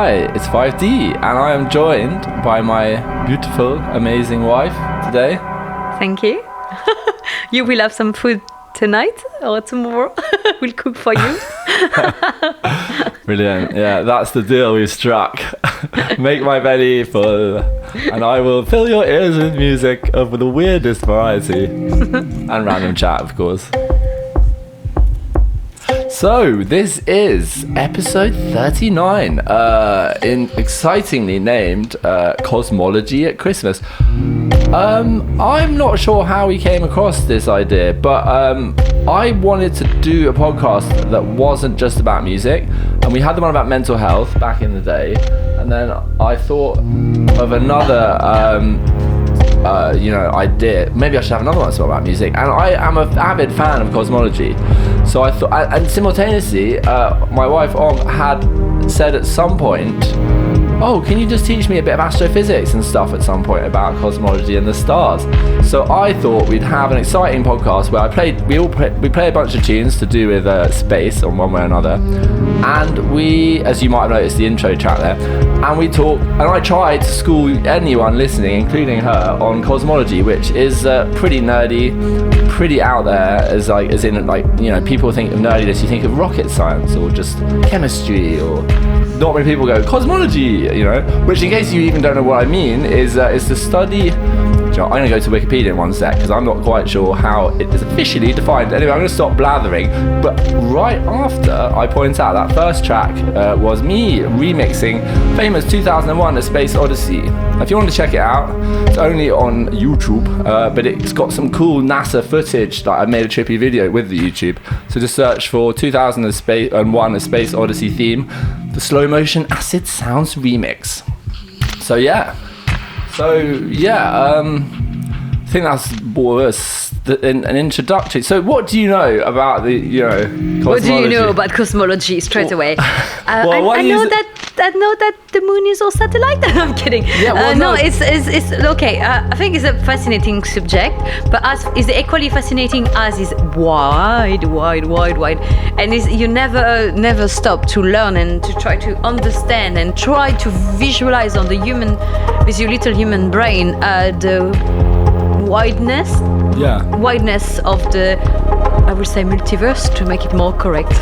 Hi, it's 5D, and I am joined by my beautiful, amazing wife today. Thank you. You will have some food tonight or tomorrow. We'll cook for you. Brilliant. Yeah, that's the deal we've struck. Make my belly full, and I will fill your ears with music of the weirdest variety. And random chat, of course. So, this is episode 39, excitingly named Cosmology at Christmas. I'm not sure how we came across this idea, but I wanted to do a podcast that wasn't just about music, and we had the one about mental health back in the day, and then I thought of another idea. Maybe I should have another one about music, and I am an avid fan of cosmology. So I thought, and simultaneously, my wife had said at some point, "Oh, can you just teach me a bit of astrophysics and stuff at some point about cosmology and the stars?" So I thought we'd have an exciting podcast where we play a bunch of tunes to do with space on one way or another, and we, as you might have noticed the intro track there, and we talk, and I tried to school anyone listening, including her, on cosmology, which is pretty nerdy, pretty out there, as in people think of nerdiness, you think of rocket science or just chemistry, or not many people go cosmology, which, in case you even don't know what I mean, is the study. I'm going to go to Wikipedia in one sec because I'm not quite sure how it is officially defined. Anyway, I'm going to stop blathering. But right after I point out that first track was me remixing famous 2001 A Space Odyssey. If you want to check it out, it's only on YouTube, but it's got some cool NASA footage that I made a trippy video with the YouTube. So just search for 2001 A Space Odyssey theme, the slow motion acid sounds remix. So yeah, I think that's an introductory. So what do you know about cosmology? What do you know about cosmology straight away? I know that the moon is our satellite. I'm kidding. Yeah, it's okay. I think it's a fascinating subject, but as is equally fascinating as is wide, and you never stop to learn and to try to understand and try to visualize with your little human brain the wideness of the, I would say, multiverse, to make it more correct.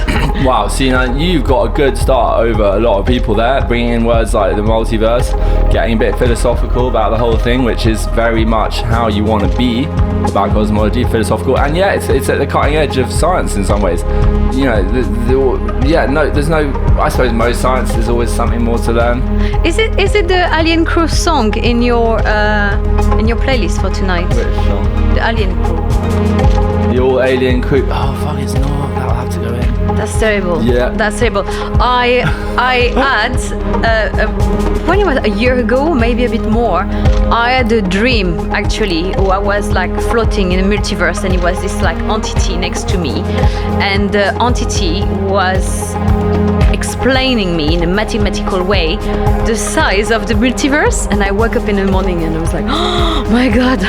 Wow, so you've got a good start over a lot of people there, bringing in words like the multiverse, getting a bit philosophical about the whole thing, which is very much how you want to be about cosmology, philosophical, and it's at the cutting edge of science in some ways. There's no, I suppose most science, there's always something more to learn. Is it the Alien Crew song in your playlist for tonight? Which song? The Alien Crew. The All Alien Crew. Oh fuck, it's not. That'll have to go in. That's terrible. Yeah. That's terrible. I had when it was a year ago, maybe a bit more, I had a dream actually, where I was like floating in a multiverse, and it was this like entity next to me, and the entity was explaining me in a mathematical way the size of the multiverse, and I woke up in the morning and I was like, oh my god,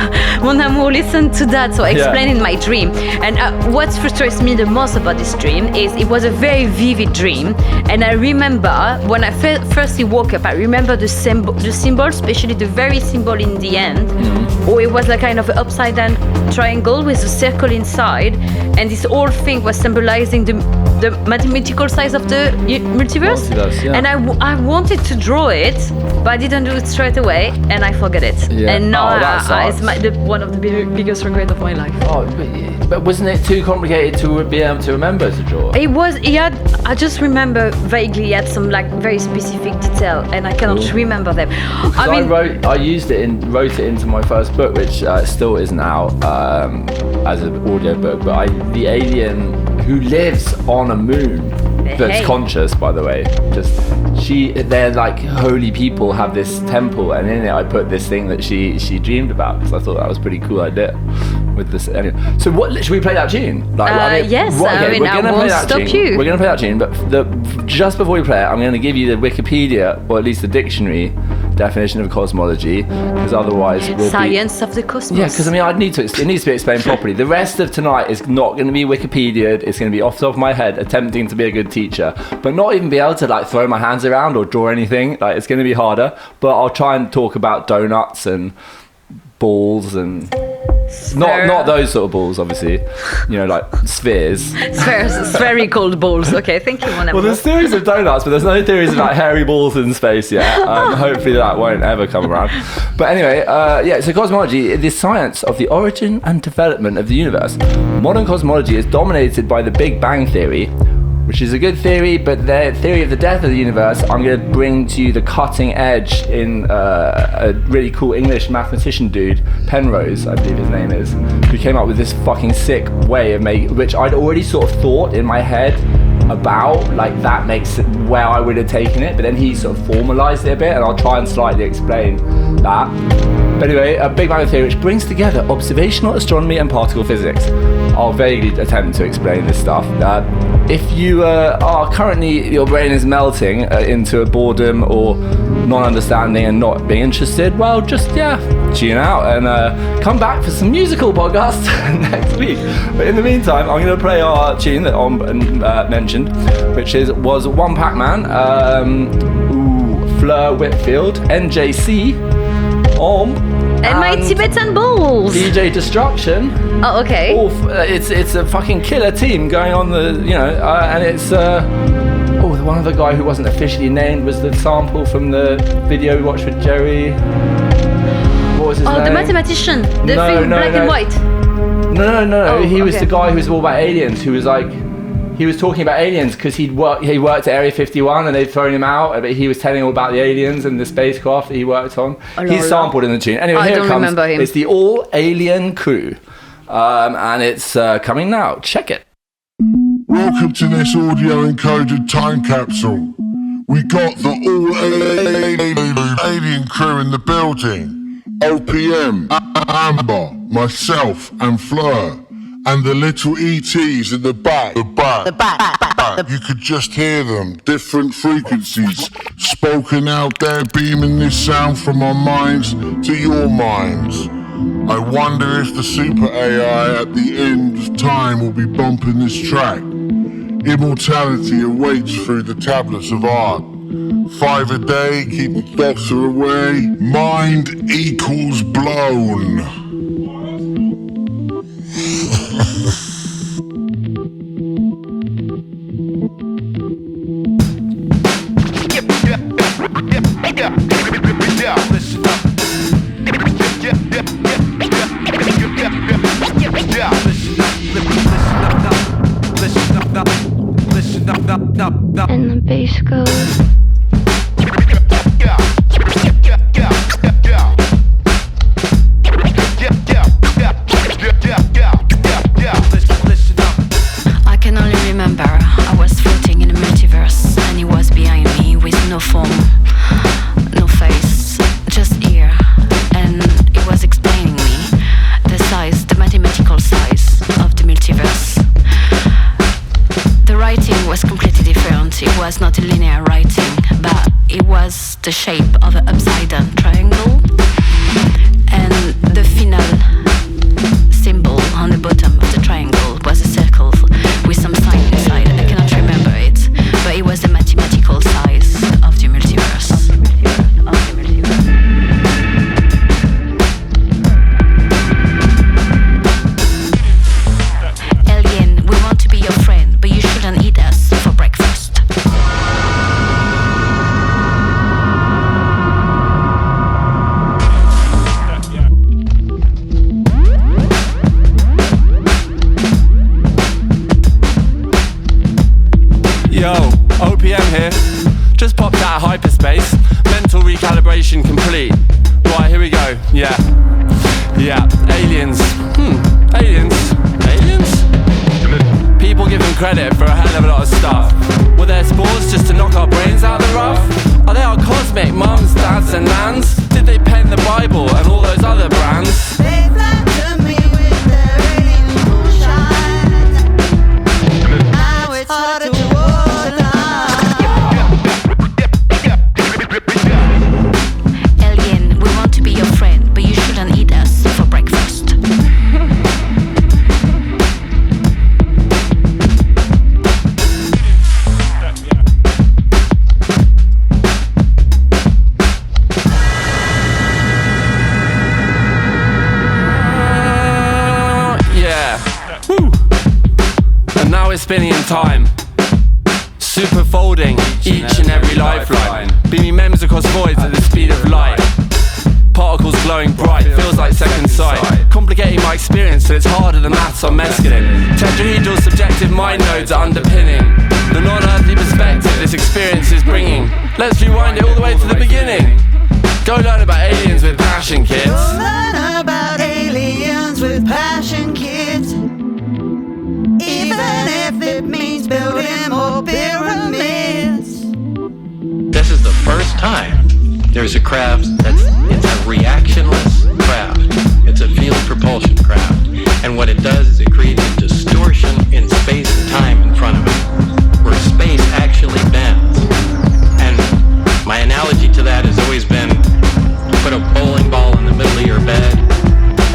mon amour, listen to that. So I explained in my dream, and what frustrates me the most about this dream is it was a very vivid dream, and I remember when I firstly woke up, I remember the symbol, especially the very symbol in the end, or it was like kind of an upside down triangle with a circle inside, and this whole thing was symbolizing the mathematical size of the multiverse. And I wanted to draw it, but I didn't do it straight away, and I forgot it. And now it's one of the biggest regrets of my life. But wasn't it too complicated to be able to remember to draw? It was. I just remember vaguely. He had some like very specific detail, and I cannot remember them. I wrote it into my first book, which still isn't out as an audio book. But the alien who lives on a moon that's conscious, by the way. They're like holy people, have this temple, and in it I put this thing that she dreamed about, because I thought that was a pretty cool idea. with this. Anyway. So what? Should we play that tune? Yes. We're gonna won't play that stop tune. you. We're gonna play that tune, but just before we play it, I'm gonna give you the Wikipedia, or at least the dictionary definition of cosmology, because otherwise we'll Science of the cosmos. Yeah, because I mean, it needs to be explained properly. The rest of tonight is not going to be Wikipedia'd. It's going to be off the top of my head, attempting to be a good teacher, but not even be able to like throw my hands around or draw anything. Like, it's going to be harder. But I'll try and talk about donuts and balls and not those sort of balls, obviously. You know, like spheres. Spherical balls. Okay, thank you, Monaco. Well, there's theories of donuts, but there's no theories of like hairy balls in space yet. Hopefully that won't ever come around. But anyway, so cosmology is the science of the origin and development of the universe. Modern cosmology is dominated by the Big Bang Theory, which is a good theory, but the theory of the death of the universe, I'm going to bring to you the cutting edge in a really cool English mathematician dude, Penrose, I believe his name is, who came up with this fucking sick way of making, which I'd already sort of thought in my head about, like that makes it where I would have taken it, but then he sort of formalized it a bit, and I'll try and slightly explain that. But anyway, a Big Bang Theory which brings together observational astronomy and particle physics. I'll vaguely attempt to explain this stuff. If you are currently, your brain is melting into a boredom or non-understanding and not being interested, well, just, tune out and come back for some musical podcasts next week. But in the meantime, I'm going to play our tune that Ambre mentioned, which was One Pac-Man, Fleur Whitfield, NJC, and my Tibetan balls. DJ Destruction. Oh, okay. It's a fucking killer team going on and it's the one other guy who wasn't officially named was the sample from the video we watched with Jerry. What was his name? The mathematician. The film Black and White. No. He was the guy who was all about aliens. Who was like. He was talking about aliens because he worked at Area 51 and they'd thrown him out, but he was telling all about the aliens and the spacecraft that he worked on. He's sampled in the tune. Anyway, here it comes. Remember him. It's the All Alien Crew. And it's coming now. Check it. Welcome to this audio encoded time capsule. We got the All Alien Crew in the building. OPM, Ambre, myself and Fleur. And the little ETs in the back. You could just hear them, different frequencies, spoken out there, beaming this sound from our minds to your minds. I wonder if the super AI at the end of time will be bumping this track. Immortality awaits through the tablets of art. 5 a day, keep the doctor away. Mind equals blown. And the bass goes. I can only remember I was floating in a multiverse and he was behind me with no form, no face, just ear, and he was explaining me the mathematical size of the multiverse. The writing was completely different. It was not a linear writing, but it was the shape of an upside down triangle, and the final symbol on the bottom of the triangle was a circle with some sign inside. I cannot remember it, but it was the mathematical size of the multiverse. Alien, we want to be your friend, but you shouldn't eat us for breakfast. Yo, OPM here. Just popped out of hyperspace. Mental recalibration complete. Right, here we go. Yeah. Aliens. Aliens? People give them credit for a hell of a lot of stuff. Were their spores just to knock our brains out of the rough? Are they our cosmic mums, dads and nans? Did they pen the Bible and all those other brands? They flatter me with their spinning in time, super folding each and every lifeline, beaming memes across voids at the speed of light. Particles glowing bright, feels like second sight. Complicating my experience till it's harder than maths on mescaline. Tetrahedral subjective mind nodes are underpinning the non-earthly perspective this experience is bringing. Let's rewind it all the way to the beginning. Go learn about aliens with passion, kids. Go learn about aliens with passion, kids. Even if it means building more pyramids. This is the first time there's a craft it's a reactionless craft. It's a field propulsion craft. And what it does is it creates a distortion in space and time in front of it, where space actually bends. And my analogy to that has always been, put a bowling ball in the middle of your bed,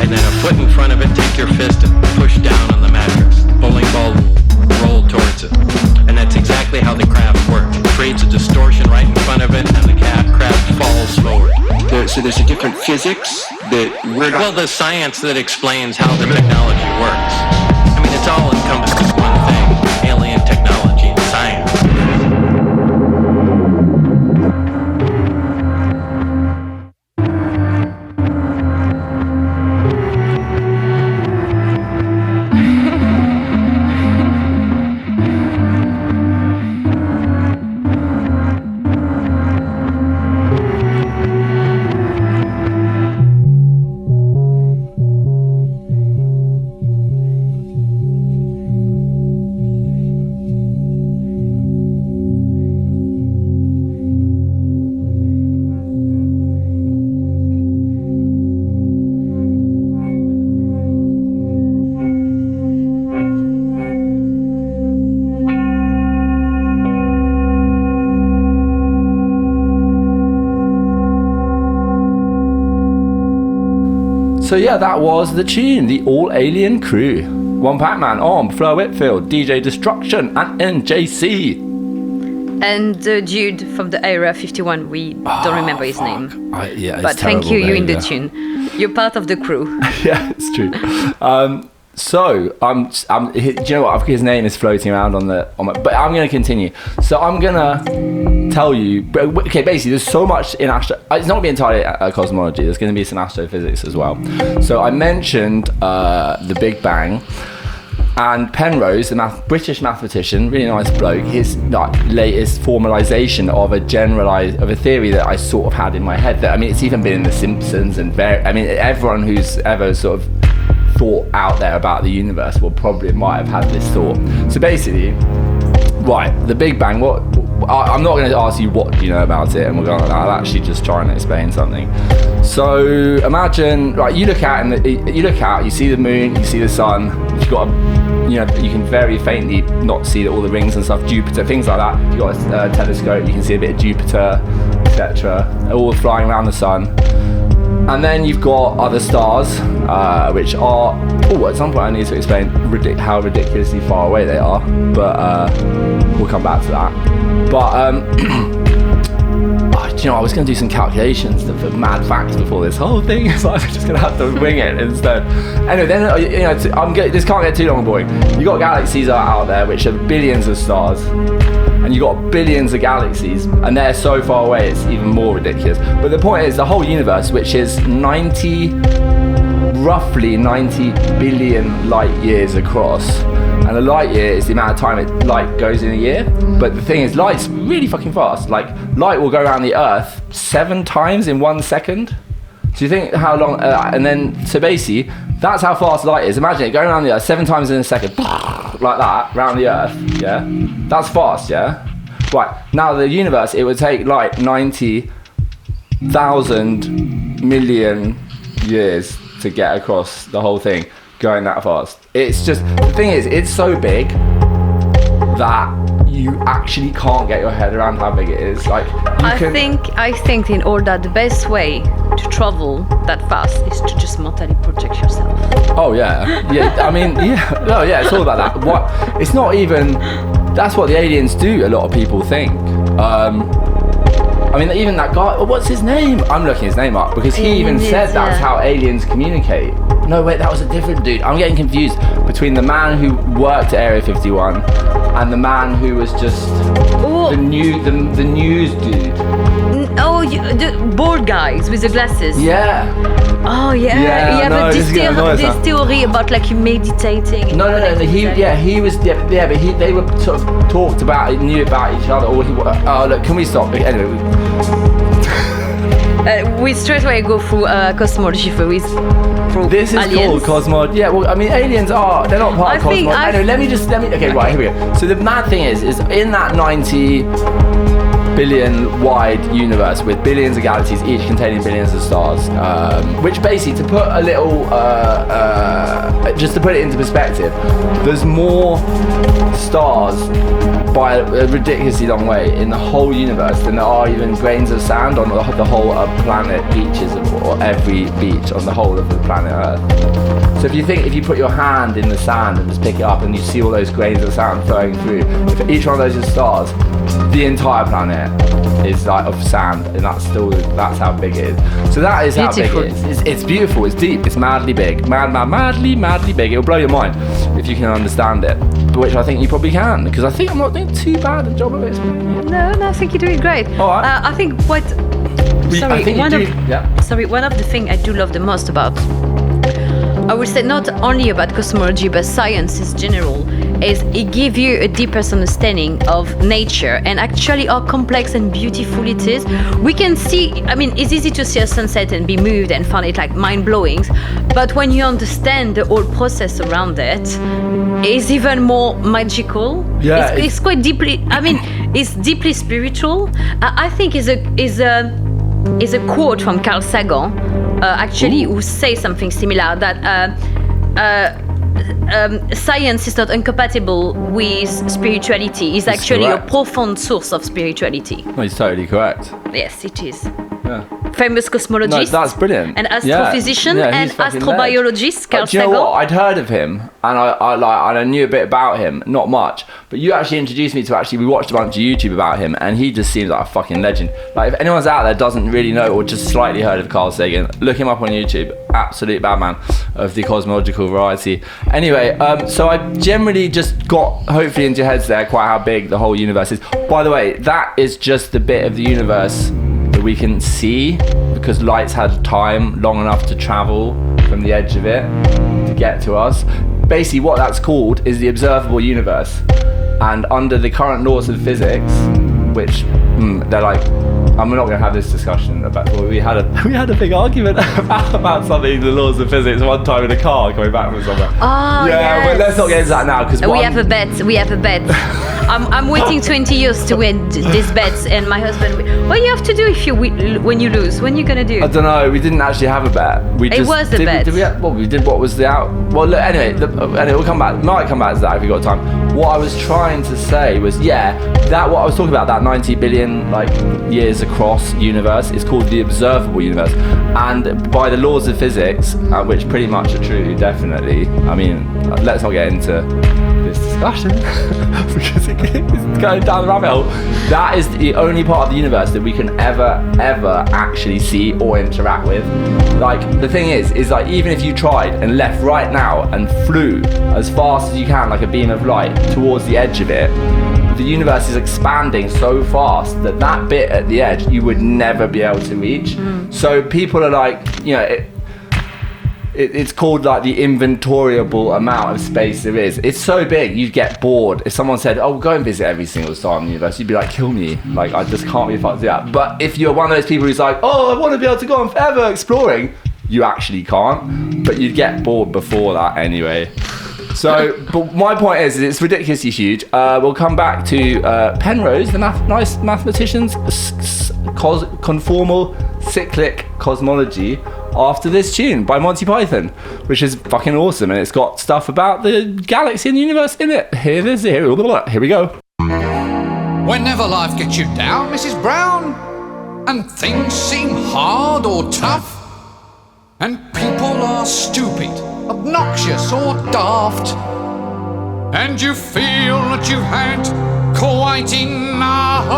and then a foot in front of it, take your fist and push down on the mattress. The bowling ball will roll towards it. And that's exactly how the craft works. It creates a distortion right in front of it, and the craft falls forward. So there's a different physics that we're not... Well, the science that explains how the technology works. I mean, it's all encompassed as one thing, alien technology and science. So yeah, that was the tune, the All Alien Crew. One Pac-Man, Ambre, Flo Whitfield, DJ Destruction, and NJC. And the dude from the Area 51, we don't remember his name. But thank you, you're in the tune. You're part of the crew. Yeah, it's true. So, do you know what? His name is floating around on my, but I'm going to continue. So I'm going to tell you, okay, basically there's so much in it's not going to be entirely cosmology, there's going to be some astrophysics as well. So I mentioned the Big Bang, and Penrose, the British mathematician, really nice bloke, his latest formalization of a theory that I sort of had in my head, that, I mean, it's even been in The Simpsons, and everyone who's ever sort of thought out there about the universe might have had this thought. So basically, right, the Big Bang, I'm not going to ask you what you know about it, and we're going to, I'll actually just try and explain something. So imagine, right, you look out, you see the moon, you see the sun, you've got you can very faintly not see all the rings and stuff, Jupiter, things like that. You've got a telescope, you can see a bit of Jupiter, etc., all flying around the sun. And then you've got other stars, which are, at some point I need to explain how ridiculously far away they are, but we'll come back to that. But, I was going to do some calculations for mad facts before this whole thing, so I'm just going to have to wing it instead. Anyway, then, this can't get too long and boring. You've got galaxies out there, which are billions of stars, and you've got billions of galaxies, and they're so far away, it's even more ridiculous. But the point is, the whole universe, which is roughly 90 billion light years across, and a light year is the amount of time light goes in a year. But the thing is, light's really fucking fast. Like, light will go around the Earth 7 times in 1 second. So you think how long, so basically, that's how fast light is. Imagine it going around the Earth 7 times in a second, like that, around the Earth, yeah? That's fast, yeah? Right, now the universe, it would take like 90,000 million years to get across the whole thing, going that fast. It's just, the thing is, it's so big that you actually can't get your head around how big it is. Like, I think in all that, the best way to travel that fast is to just mentally project yourself. Oh yeah, I mean, it's all about that. It's not even, that's what the aliens do, a lot of people think. I mean, even that guy, what's his name? I'm looking his name up, because he even said that's how aliens communicate. No, wait, that was a different dude. I'm getting confused between the man who worked at Area 51 and the man who was just the news dude. The bald guys with the glasses. Yeah. Oh yeah. No, But this theory about like you meditating. No. He was. Yeah, but they were sort of talked about, knew about each other. Or oh, look, can we stop? Anyway. We straight away go through cosmology through This is aliens. called cosmology. Yeah, well, I mean, aliens they're not part of cosmology. Anyway, let me. Okay, right, here we go. So the mad thing is in that 90 billion wide universe with billions of galaxies, each containing billions of stars, which basically, to put a little, just to put it into perspective, there's more stars by a ridiculously long way in the whole universe than there are even grains of sand on the whole planet beaches, or every beach on the whole of the planet Earth. So if you put your hand in the sand and just pick it up and you see all those grains of sand flowing through, if each one of those is stars, the entire planet is like of sand, and that's how big it is. So that is how big it is. It's beautiful, it's deep, it's madly big. Madly big. It'll blow your mind if you can understand it. Which I think you probably can, because I think I'm not doing too bad a job of it. No, I think you're doing great. All right. I think one of the things I do love the most about, I would say not only about cosmology but science in general, is it gives you a deeper understanding of nature and actually how complex and beautiful it is. We can see, I mean, it's easy to see a sunset and be moved and find it like mind-blowing, but when you understand the whole process around it, it's even more magical. Yeah, it's quite deeply, I mean, it's deeply spiritual. I think is a quote from Carl Sagan, actually, who says something similar, that science is not incompatible with spirituality. It's actually a profound source of spirituality. No, he's totally correct. Yes, it is. Yeah. Famous cosmologist. No, that's brilliant. An astrophysician and astrobiologist, Carl Do you Sagan. know what? I'd heard of him, and I knew a bit about him, not much. But you actually introduced me to we watched a bunch of YouTube about him, and he just seems like a fucking legend. Like, if anyone's out there doesn't really know or just slightly heard of Carl Sagan, look him up on YouTube. Absolute bad man of the cosmological variety. Anyway, so I generally just got hopefully into your heads there quite how big the whole universe is. By the way, that is just the bit of the universe that we can see, because light's had time long enough to travel from the edge of it to get to us. Basically what that's called is the observable universe, and under the current laws of physics, which they're like, I'm not going to have this discussion about. Well, we had a big argument about something, the laws of physics, one time in a car coming back from somewhere. Oh, yeah, yes. Well, let's not get into that now, because we have a bet. I'm waiting 20 years to win this bet, and my husband. What do you have to do if you when you lose? When you gonna do? I don't know. We didn't actually have a bet. It was a bet. We did. What was the out? Well, look, anyway, we'll come back. Might come back to that if we got time. What I was trying to say was, what I was talking about, that 90 billion years across universe, is called the observable universe, and by the laws of physics, which pretty much are true, definitely. I mean, let's not get into this discussion because it's going down the rabbit hole. That is the only part of the universe that we can ever actually see or interact with. Like, the thing is like, even if you tried and left right now and flew as fast as you can, like a beam of light, towards the edge of it, the universe is expanding so fast that bit at the edge you would never be able to reach. So people are like, it's called like the inventoriable amount of space there is. It's so big you'd get bored. If someone said, go and visit every single star in the universe, you'd be like, kill me. Like, I just can't be fucked to do that. But if you're one of those people who's like, I want to be able to go on forever exploring, you actually can't. But you'd get bored before that anyway. So, but my point is it's ridiculously huge. We'll come back to Penrose, the nice mathematician's conformal cyclic cosmology, after this tune by Monty Python, which is fucking awesome, and it's got stuff about the galaxy and the universe in it. Here we go. Whenever life gets you down, Mrs. Brown, and things seem hard or tough, and people are stupid, obnoxious or daft, and you feel that you've had quite enough,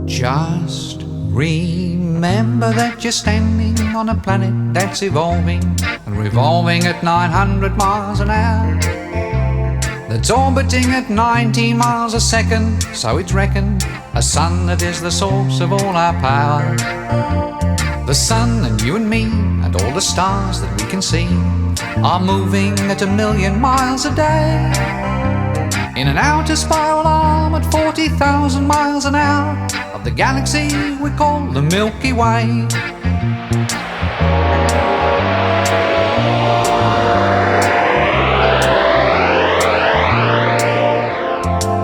just remember remember that you're standing on a planet that's evolving and revolving at 900 miles an hour. That's orbiting at 19 miles a second, so it's reckoned a sun that is the source of all our power. The sun and you and me and all the stars that we can see are moving at 1,000,000 miles a day in an outer spiral arm at 40,000 miles an hour of the galaxy we call the Milky Way.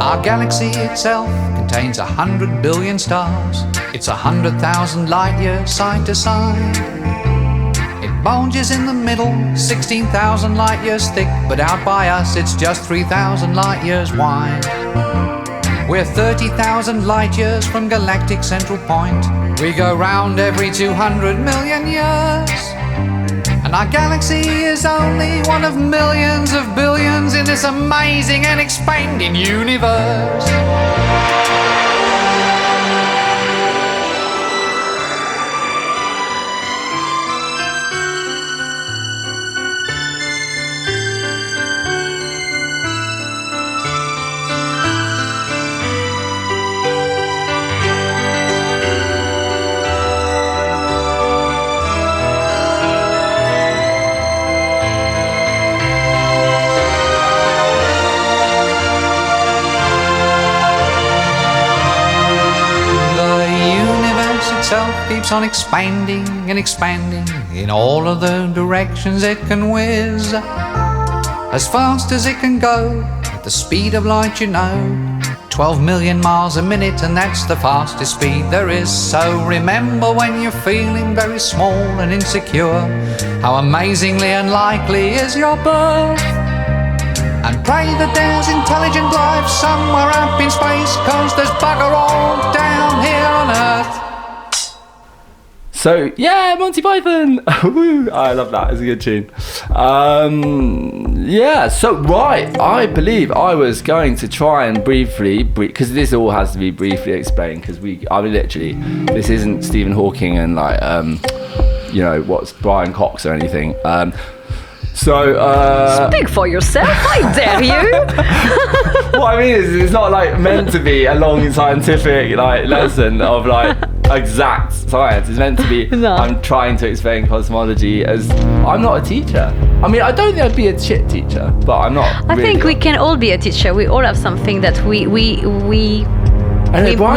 Our galaxy itself contains 100 billion stars. It's 100,000 light years side to side. It bulges in the middle, 16,000 light years thick, but out by us it's just 3,000 light years wide. We're 30,000 light years from galactic central point. We go round every 200 million years. And our galaxy is only one of millions of billions in this amazing and expanding universe. Keeps on expanding and expanding in all of the directions it can whiz, as fast as it can go, at the speed of light, you know, 12 million miles a minute, and that's the fastest speed there is. So remember when you're feeling very small and insecure, how amazingly unlikely is your birth, and pray that there's intelligent life somewhere up in space, 'cause there's bugger all down here on Earth. So, yeah, Monty Python. Woo, I love that. It's a good tune. Yeah, so, right. I believe I was going to try and briefly, because this all has to be briefly explained, because this isn't Stephen Hawking and, like, what's Brian Cox or anything. Speak for yourself, I dare you. What I mean is, it's not, like, meant to be a long scientific, like, lesson of, like, exact science. It's meant to be I'm trying to explain cosmology as I'm not a teacher. I mean, I don't think I'd be a shit teacher, but I'm not. I think we can all be a teacher. We all have something that we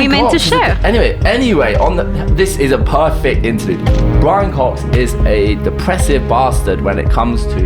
meant to share. Anyway, this is a perfect interlude. Brian Cox is a depressive bastard when it comes to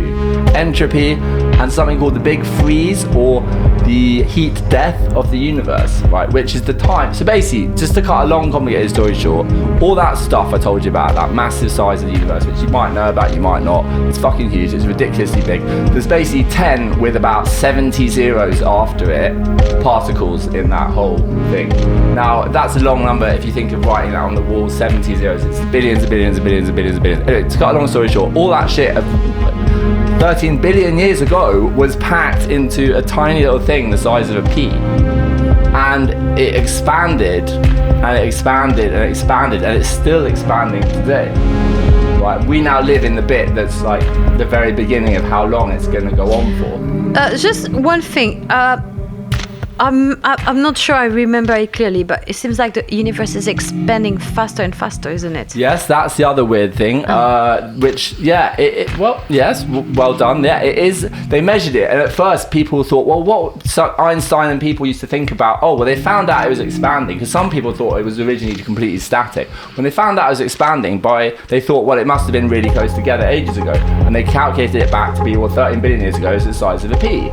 entropy and something called the Big Freeze, or the heat death of the universe, right? Which is the time. So basically, just to cut a long, complicated story short, all that stuff I told you about, that massive size of the universe, which you might know about, you might not. It's fucking huge. It's ridiculously big. There's basically 10 with about 70 zeros after it, particles in that whole thing. Now, that's a long number if you think of writing that on the wall, 70 zeros. It's billions and billions and billions and billions and billions. Anyway, to cut a long story short, all that shit 13 billion years ago was packed into a tiny little thing the size of a pea. And it expanded, and it expanded, and it expanded, and it's still expanding today. Right? We now live in the bit that's like the very beginning of how long it's going to go on for. Just one thing. I'm not sure I remember it clearly, but it seems like the universe is expanding faster and faster, isn't it? Yes, that's the other weird thing. Which, yeah, well done. Yeah, it is. They measured it, and at first people thought, well, what Einstein and people used to think about? Oh, well, they found out it was expanding, because some people thought it was originally completely static. When they found out it was expanding, they thought, well, it must have been really close together ages ago, and they calculated it back to be 13 billion years ago, is the size of a pea.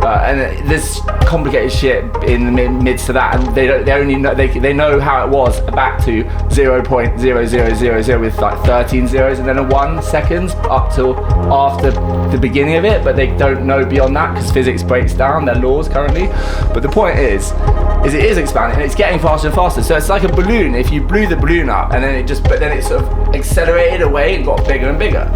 And there's complicated shit in the midst of that, and they know how it was back to 0.0000 with like 13 zeros and then a 1 second up till after the beginning of it, but they don't know beyond that because physics breaks down their laws currently. But the point is it is expanding, and it's getting faster and faster. So it's like a balloon. If you blew the balloon up and then it sort of accelerated away and got bigger and bigger.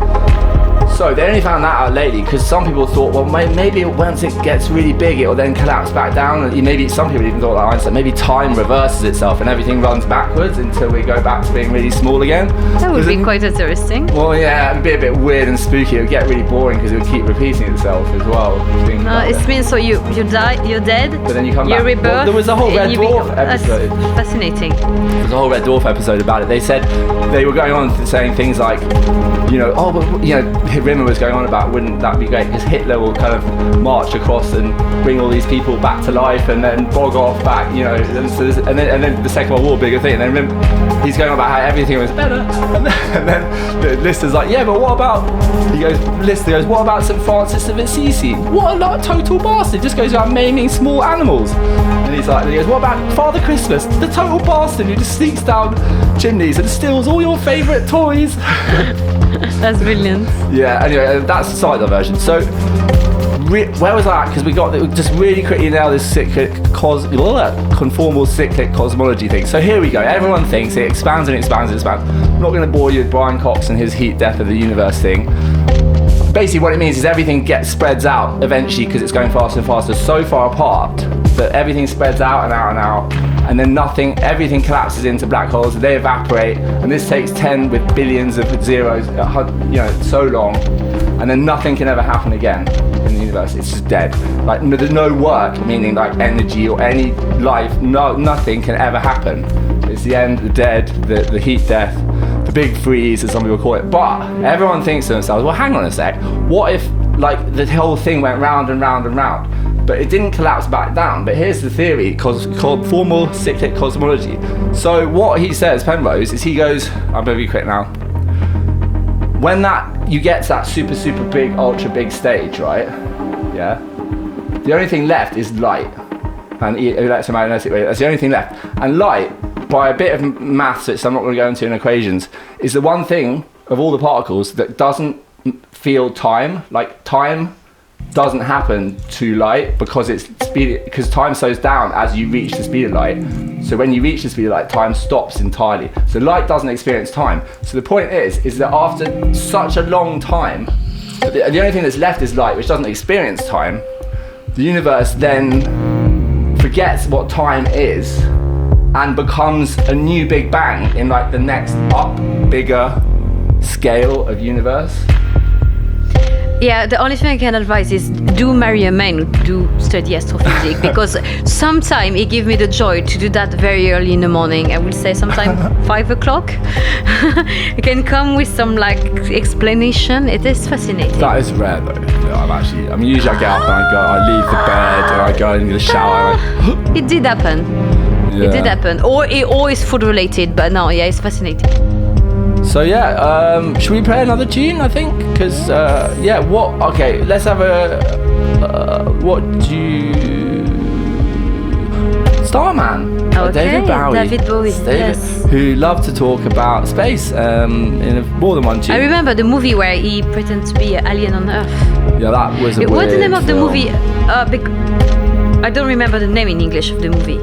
So they only found that out lately because some people thought, well, maybe once it gets really big, it'll then collapse back down. And maybe some people even thought like Einstein, maybe time reverses itself and everything runs backwards until we go back to being really small again. That would be quite interesting. Well, yeah, it'd be a bit weird and spooky. It would get really boring because it would keep repeating itself as well. It means so you die, you're dead, but then you come back. rebirth. Well, there was a whole Red Dwarf episode. That's fascinating. There's a whole Red Dwarf episode about it. They said they were going on saying things like, Rimmer was going on about, wouldn't that be great? Because Hitler will kind of march across and bring all these people back to life and then bog off back, and then the Second World War, bigger thing. And then he's going on about how everything was better. And then Lister's like, yeah, but what about? Lister goes, what about St. Francis of Assisi? What a total bastard! Just goes around maiming small animals. And he goes, what about Father Christmas? The total bastard who just sneaks down chimneys and steals all your favourite toys. That's brilliant. Yeah, anyway, that's the side diversion. So, where was I at? Because we got just really quickly now this conformal cyclic cosmology thing. So here we go. Everyone thinks it expands and expands and expands. I'm not going to bore you with Brian Cox and his heat death of the universe thing. Basically what it means is everything spreads out eventually because it's going faster and faster, so far apart that everything spreads out and out and out, and then everything collapses into black holes, they evaporate, and this takes 10 with billions of zeros, so long, and then nothing can ever happen again in the universe. It's just dead. Like, there's no work, meaning like energy or any life, nothing can ever happen. It's the end, the dead, the heat death, the big freeze, as some people call it. But everyone thinks to themselves, well, hang on a sec, what if like the whole thing went round and round and round, but it didn't collapse back down? But here's the theory called formal cyclic cosmology. So what he says, Penrose, is he goes, I'm gonna be quick now, when you get to that super, super big, ultra big stage, right? Yeah. The only thing left is light and electromagnetic radiation. That's the only thing left. And light, by a bit of maths, which I'm not going to go into in equations, is the one thing of all the particles that doesn't feel time. Like, time doesn't happen to light because time slows down as you reach the speed of light. So when you reach the speed of light, time stops entirely. So light doesn't experience time. So the point is that after such a long time, the only thing that's left is light, which doesn't experience time. The universe then forgets what time is and becomes a new Big Bang in like the next bigger scale of universe. Yeah, the only thing I can advise is do marry a man who do study astrophysics, because sometimes it gives me the joy to do that very early in the morning. I will say sometime 5 o'clock. You can come with some like explanation. It is fascinating. That is rare though. Usually I get up and I leave the bed and I go into the shower. It did happen. Yeah. It did happen. Or it's food related, but no, yeah, it's fascinating. So yeah, should we play another tune? I think, because okay, let's have Starman. Okay, David Bowie. Yes. Who loved to talk about space in more than one tune. I remember the movie where he pretended to be an alien on Earth. Yeah, that was What's the name of the film. movie? I don't remember the name in English of the movie.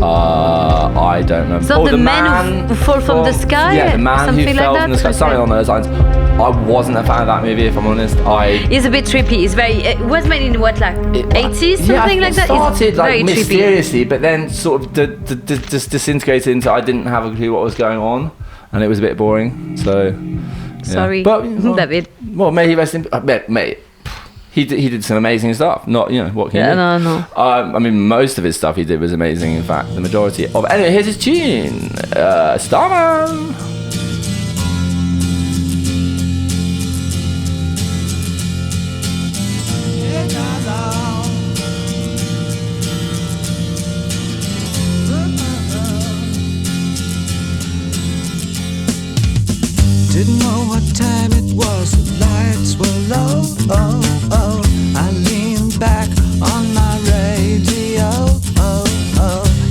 I don't remember. So the man who fall from the sky? Yeah, the man who fell from the sky. Something along those lines. I wasn't a fan of that movie, if I'm honest. It's a bit trippy. It was made in what, like 80s, something like that? It started like mysteriously, trippy. but then sort of just disintegrated into I didn't have a clue what was going on, and it was a bit boring. So yeah. Sorry, but David. Well, may he rest in mate. He did some amazing stuff. Not, what can you do? No. I mean, most of his stuff he did was amazing. In fact, the majority of. Anyway, here's his tune, Starman. Didn't know what time it was, the lights were low. I leaned back on my radio.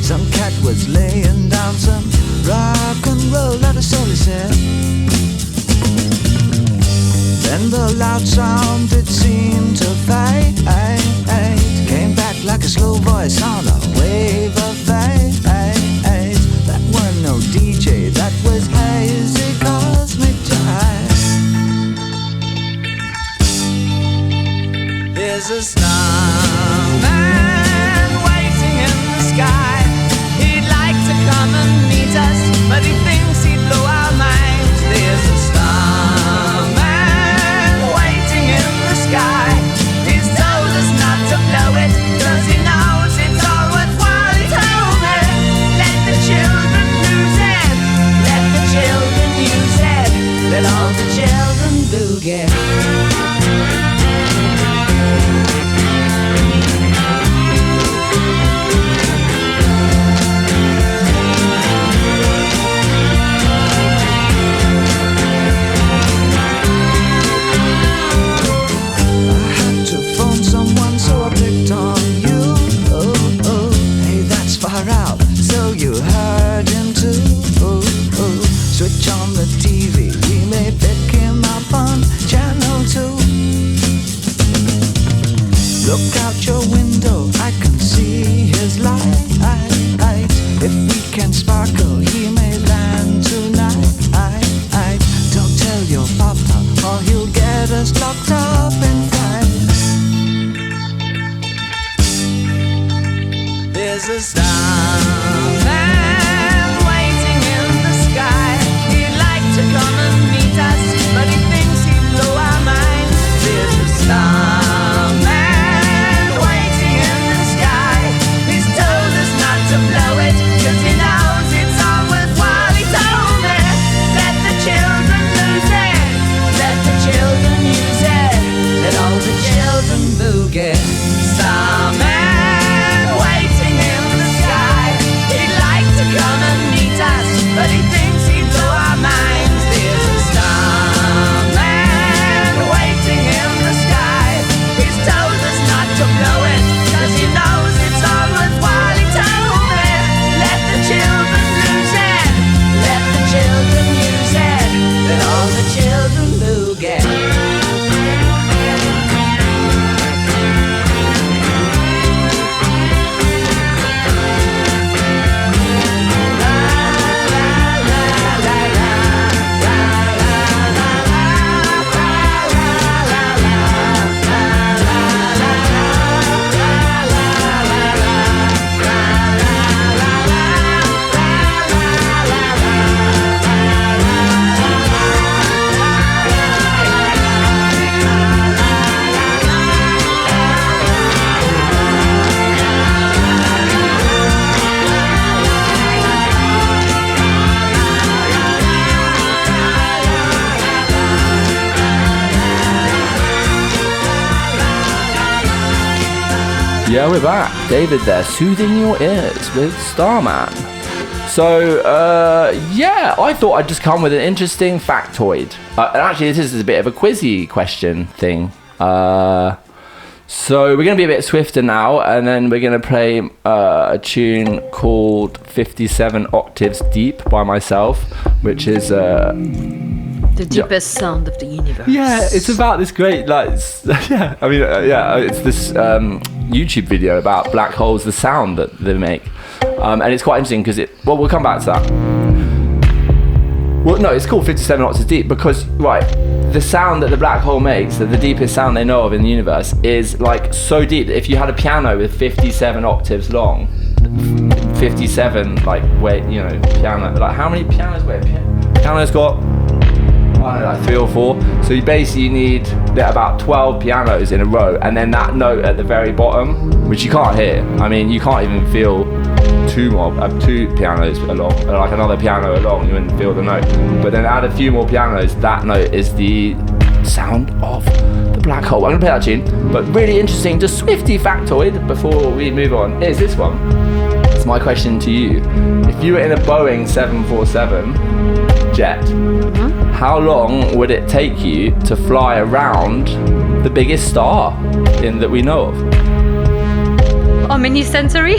Some cat was laying down some rock and roll, that is all he said. Then the loud sound, it seemed to fade. Came back like a slow voice on a wave of fade. That weren't no DJ, that was hazy cosmic jive. a starman waiting in the sky. He'd like to come and meet us, but he thinks he'd blow our minds. There's a starman waiting in the sky. He's told us not to blow it, 'cause he knows it's all worthwhile. He told me, let the children lose it, let the children use it, let all the children boogie. Switch on the TV, we may pick him up on channel 2. Look out your window, I can see his light. If we can sparkle, he may land tonight. Don't tell your papa, or he'll get us locked up in time. There's a starman waiting in the sky. He'd like to come and meet us, but he thinks he'd blow our minds. There's a starman waiting in the sky. He's told us not to blow it, 'cause he knows it's all worthwhile. He told me, let the children lose it, let the children use it, let all the children boogie. Starman waiting in the sky. He'd like to come and meet us, but he thinks he'd blow our minds. There's a starman waiting in the sky. He's told us not to blow it, 'cause he knows it's all worthwhile. He told me, let the children lose it, let the children use it, let all the children boogie. Yeah, we're back. David there, soothing your ears with Starman. So, yeah, I thought I'd just come with an interesting factoid. And actually, this is a bit of a quizzy question thing. So we're going to be a bit swifter now, and then we're going to play a tune called 57 Octaves Deep by myself, which is... the deepest sound of the universe. Yeah, it's about this great, it's this YouTube video about black holes, the sound that they make. And it's quite interesting because we'll come back to that. Well, no, it's called 57 Octaves Deep because, right, the sound that the black hole makes, the deepest sound they know of in the universe, is so deep that if you had a piano with 57 octaves long, 57, piano, how many pianos weigh a piano? Piano's got, I don't know, 3 or 4. So you basically need about 12 pianos in a row, and then that note at the very bottom, which you can't hear. I mean, you can't even feel two pianos along, like another piano along, you wouldn't feel the note. But then add a few more pianos, that note is the sound of the black hole. I'm gonna play that tune, but really interesting, just swifty factoid before we move on is this one. It's my question to you. If you were in a Boeing 747 jet, how long would it take you to fly around the biggest star that we know of? How many century?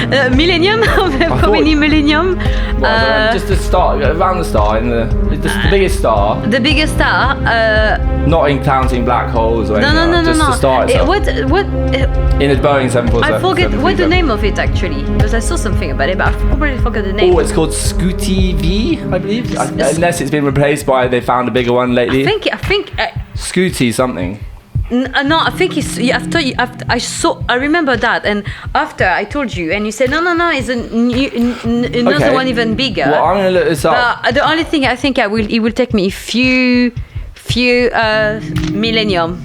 Millennium? How many millennium? Just to start around the star, the biggest star. The biggest star. Not counting black holes or anything. No. Just the star itself. What? In a Boeing 747. I forget what the name of it actually, because I saw something about it, but I probably forgot the name. Oh, it's called Scooty V, I believe. Unless it's been replaced by they found a bigger one lately. I think. Scooty something. No, I think it's I remember that, and after I told you, and you said no, it's another one even bigger. Well, I'm gonna look this up. But the only thing I think it will take me a few millennium,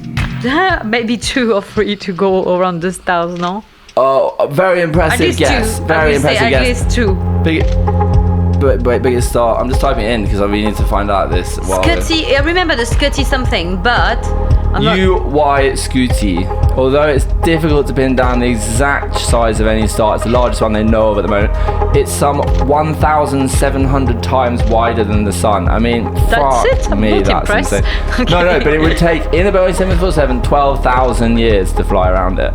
maybe 2 or 3 to go around the stars. No. Oh, very impressive guess. Very impressive guess. At least 2. Biggest star. I'm just typing it in because we need to find out this. Scotty, I remember the Scotty something, but UY Scooty. Although it's difficult to pin down the exact size of any star, it's the largest one they know of at the moment. It's some 1,700 times wider than the sun. I mean, that's it. I'm not impressed. Insane. Okay. No, but it would take in a Boeing 747 12,000 years to fly around it.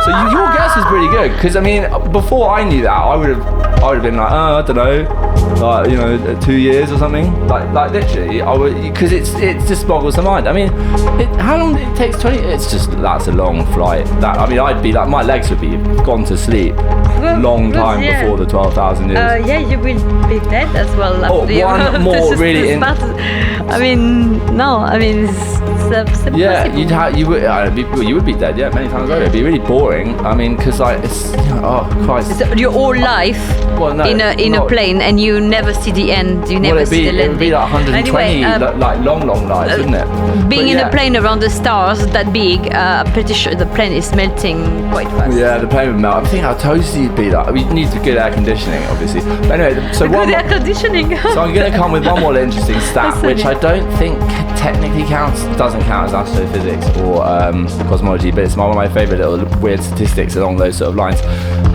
So your guess is pretty good, because I mean, before I knew that, I would have been like, I don't know, 2 years or something. Like literally, I would, because it just boggles the mind. I mean, how long it takes 20? That's a long flight. I'd be like, my legs would be gone to sleep long time before the 12,000 years. You will be dead as well. One more really. You would be dead, many times over. It'd be really boring. I mean, because it's Christ. So your whole life in a plane, and you never see the end. You never see the landing. It would be like 120, like long lives, wouldn't it? Being in a plane around the stars that big, I'm pretty sure the plane is melting quite fast. Yeah, the plane would melt. I'm thinking how toasty you'd be. Like, we need good air conditioning, obviously. But anyway, so air conditioning. So I'm going to come with one more interesting stat, which I don't think technically doesn't count as astrophysics or cosmology, but it's one of my favourite little weird statistics along those sort of lines.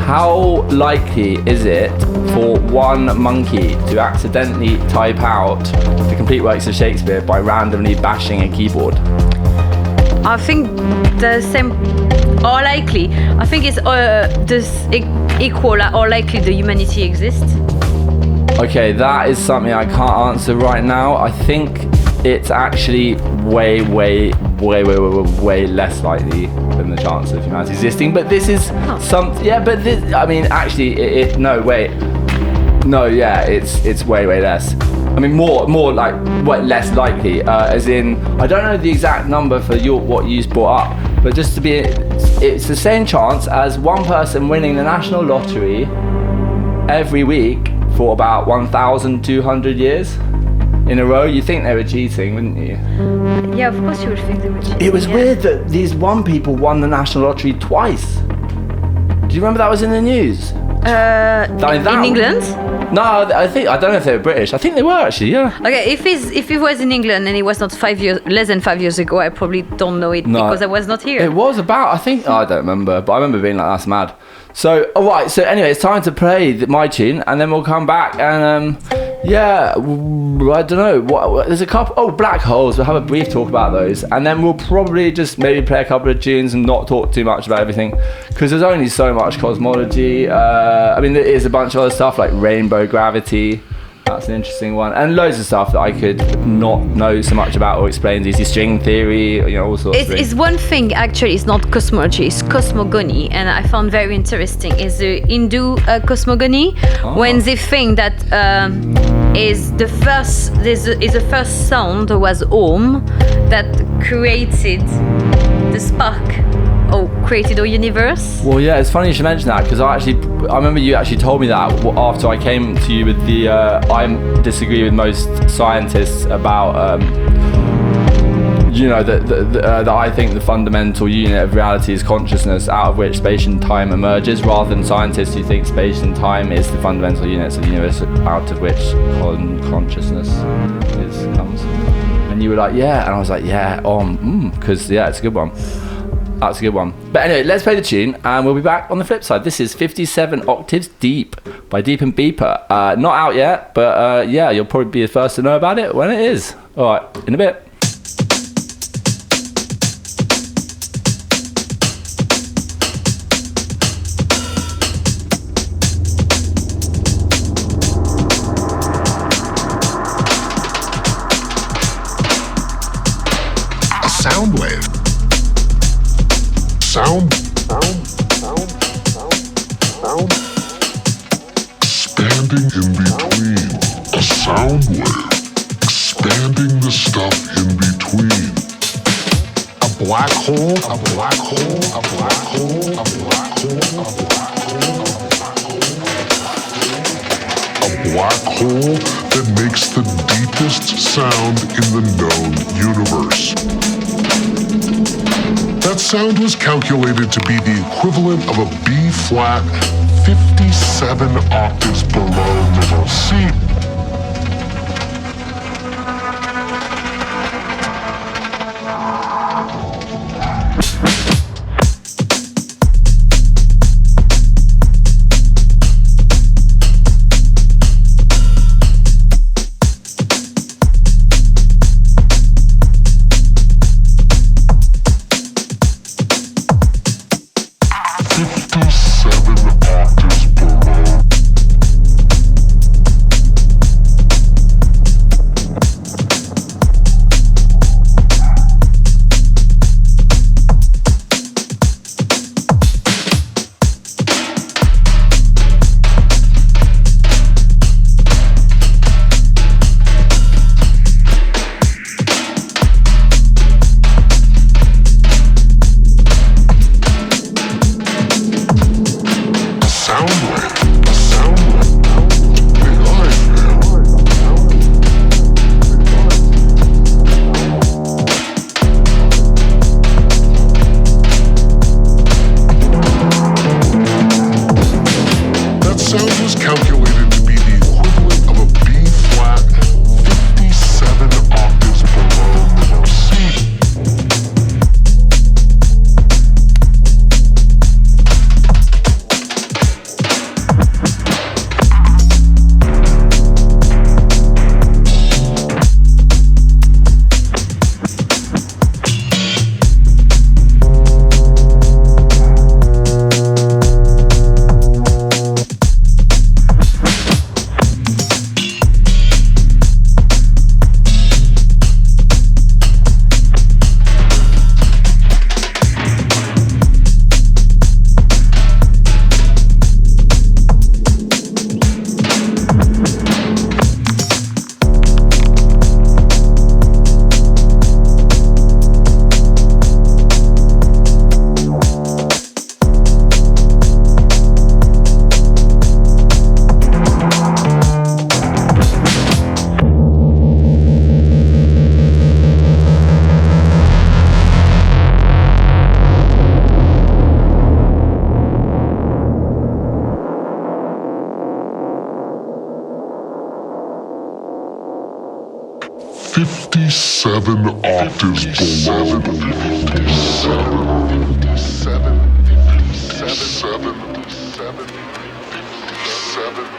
How likely is it for one monkey to accidentally type out the complete works of Shakespeare by randomly bashing a keyboard? I think the same, or likely. I think it's equal or likely the humanity exists. Okay, that is something I can't answer right now. I think it's actually way less likely than the chance of humanity existing. But this is it's way less. I mean, more like less likely. As in, I don't know the exact number for what you brought up, but just to be, it's the same chance as one person winning the national lottery every week for about 1,200 years in a row. You think they were cheating, wouldn't you? Yeah, of course you would think they were cheating. It was weird that these one people won the national lottery twice. Do you remember that was in the news? In England? No, I don't know if they were British. I think they were actually, yeah. Okay, if it was in England and it was not less than 5 years ago, I probably don't know it because I was not here. It was about, I don't remember, but I remember being like, that's mad. So, alright, so anyway, it's time to play my tune, and then we'll come back and, I don't know, there's a couple, black holes, we'll have a brief talk about those, and then we'll probably just maybe play a couple of tunes and not talk too much about everything, because there's only so much cosmology. There is a bunch of other stuff like rainbow gravity. That's an interesting one, and loads of stuff that I could not know so much about or explain. Easy string theory, all sorts of things. It's one thing actually. It's not cosmology. It's cosmogony, and I found very interesting is the Hindu cosmogony, when they think that is the first sound was Om that created the spark. Created our universe. Well, yeah, it's funny you should mention that, because I remember you actually told me that after I came to you with the I disagree with most scientists about that I think the fundamental unit of reality is consciousness, out of which space and time emerges, rather than scientists who think space and time is the fundamental units of the universe, out of which consciousness comes. And you were like, yeah, and I was like, yeah, because it's a good one. That's a good one. But anyway, let's play the tune and we'll be back on the flip side. This is 57 Octaves Deep by Deep and Beeper. Not out yet, but you'll probably be the first to know about it when it is. Alright, in a bit. A sound wave. Sound. Expanding in between. A sound wave. Expanding the stuff in between. A hole, a black hole, a black hole, a black hole, a black hole, a black hole that makes the deepest sound in the known universe. That sound was calculated to be the equivalent of a B flat 57 octaves below middle C. Seven octaves below. 57.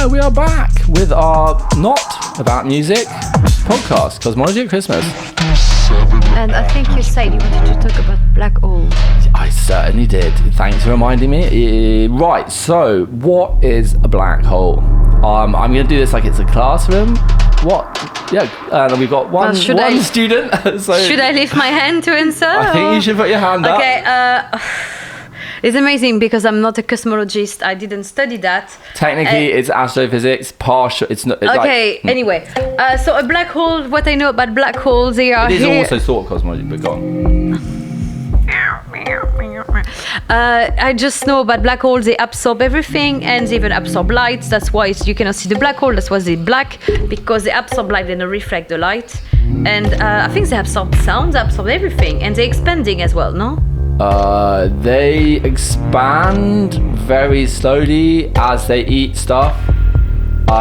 Yeah, we are back with our not about music podcast, Cosmology at Christmas. And I think you said you wanted to talk about black holes. I certainly did. Thanks for reminding me. Right, so what is a black hole? I'm going to do this like it's a classroom. What? Yeah, we've got one student. So should I lift my hand to answer? I think you should put your hand up. Okay. It's amazing because I'm not a cosmologist. I didn't study that. Technically, it's astrophysics. Partial. It's not. Okay. Anyway, so a black hole. What I know about black holes, they are. It is also sort of cosmology, but go on. I just know about black holes. They absorb everything, and they even absorb light. That's why you cannot see the black hole. That's why they're black, because they absorb light and they reflect the light. And I think they absorb sound. They absorb everything, and they're expanding as well. No. They expand very slowly as they eat stuff.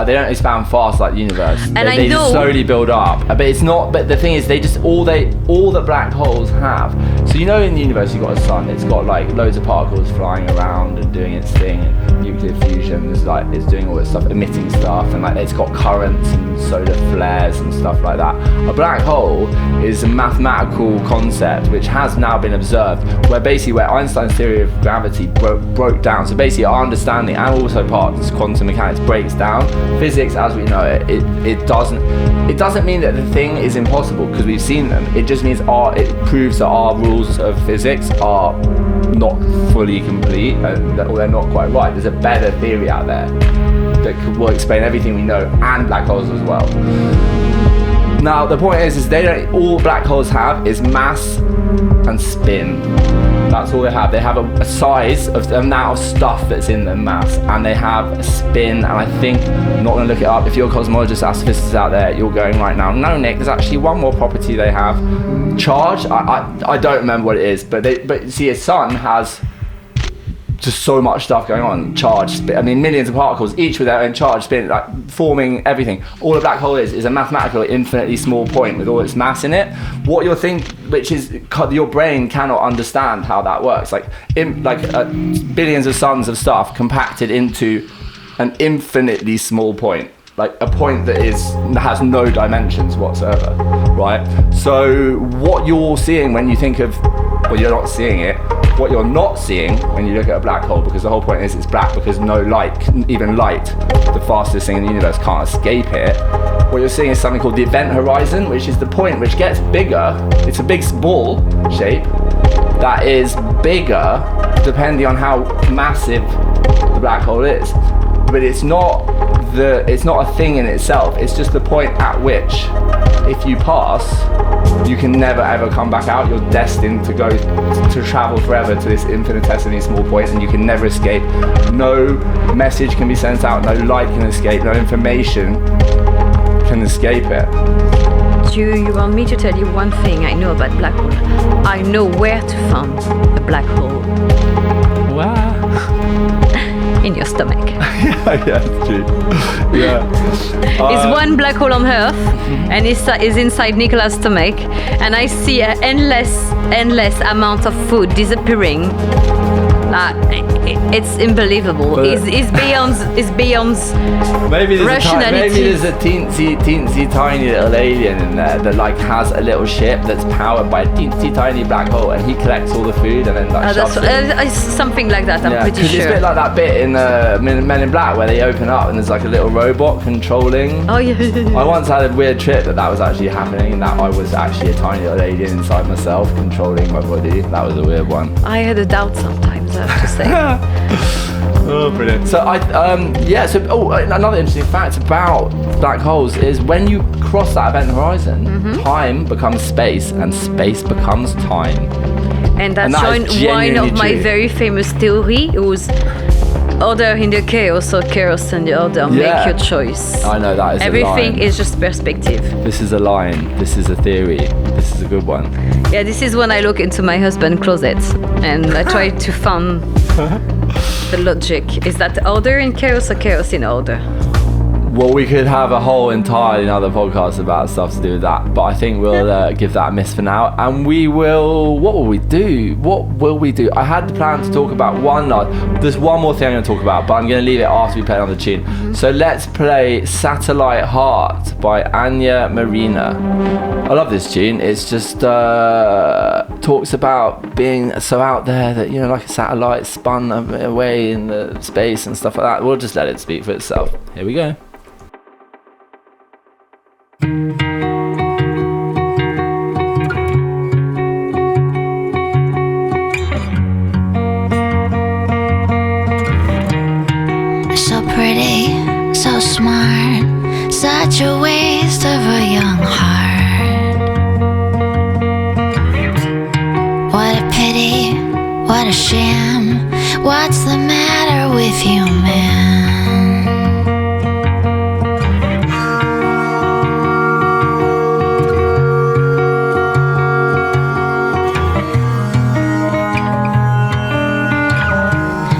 They don't expand fast like the universe. And they just slowly build up. But it's not. But the thing is, they just all the black holes have. So you know, in the universe, you've got a sun. It's got like loads of particles flying around and doing its thing. And nuclear fusion is like it's doing all this stuff, emitting stuff, and like it's got currents and solar flares and stuff like that. A black hole is a mathematical concept which has now been observed, where Einstein's theory of gravity broke down. So basically, our understanding and also parts of quantum mechanics breaks down. Physics as we know it doesn't mean that the thing is impossible because we've seen them. It just means it proves that our rules of physics are not fully complete or they're not quite right. There's a better theory out there that will explain everything we know and black holes as well. Now the point is all black holes have is mass and spin. That's all they have. They have a size of the amount of stuff that's in them, mass, and they have a spin. And I think, I'm not going to look it up. If you're a cosmologist, astrophysicist out there, you're going right now, no, Nick, there's actually one more property they have. Charge. I don't remember what it is, but see, a sun has just so much stuff going on. Charge, millions of particles, each with their own charge, spin, like forming everything. All a black hole is a mathematical, infinitely small point with all its mass in it. What you're which is your brain cannot understand how that works. Billions of suns of stuff compacted into an infinitely small point, like a point that has no dimensions whatsoever, right? So what you're seeing when you think of, well, you're not seeing it. What you're not seeing when you look at a black hole, because the whole point is it's black because no light, even light, the fastest thing in the universe, can't escape it. What you're seeing is something called the event horizon, which is the point which gets bigger. It's a big ball shape that is bigger depending on how massive the black hole is. But it's not a thing in itself. It's just the point at which, if you pass, you can never ever come back out. You're destined to go to travel forever to this infinitesimally small point, and you can never escape. No message can be sent out, no light can escape, no information can escape it. You want me to tell you one thing I know about black hole? I know where to find a black hole. Wow. In your stomach. Yeah, it's true. Yeah. It's one black hole on Earth, and it's inside Nicola's stomach, and I see an endless amount of food disappearing. It's unbelievable. It's beyond rationality. Maybe there's a teensy tiny little alien in there that has a little ship that's powered by a teensy tiny black hole, and he collects all the food and then shoves it. Something like that. I'm pretty sure. It's a bit like that bit in Men in Black where they open up and there's like a little robot controlling. Oh yeah. I once had a weird trip that was actually happening, and that I was actually a tiny little alien inside myself controlling my body. That was a weird one. I had a doubt sometimes, I have to say. Oh, brilliant. So another interesting fact about black holes is when you cross that event horizon, time becomes space and space becomes time. And that's one of my very famous theory. It was order in the chaos or chaos in the order. Make your choice. I know that is everything is just perspective. This is a line. This is a theory. This is a good one. Yeah, this is when I look into my husband's closet and I try to find the logic. Is that order in chaos or chaos in order? Well, we could have a whole entirely another podcast about stuff to do with that, but I think we'll give that a miss for now. And we will. What will we do? I had the plan to talk about there's one more thing I'm going to talk about, but I'm going to leave it after we play another tune. So let's play Satellite Heart by Anya Marina. I love this tune. It's just talks about being so out there that, like a satellite spun away in the space and stuff like that. We'll just let it speak for itself. Here we go. So pretty, so smart, such a waste of a young heart. What a pity, what a sham. What's the matter with you, man?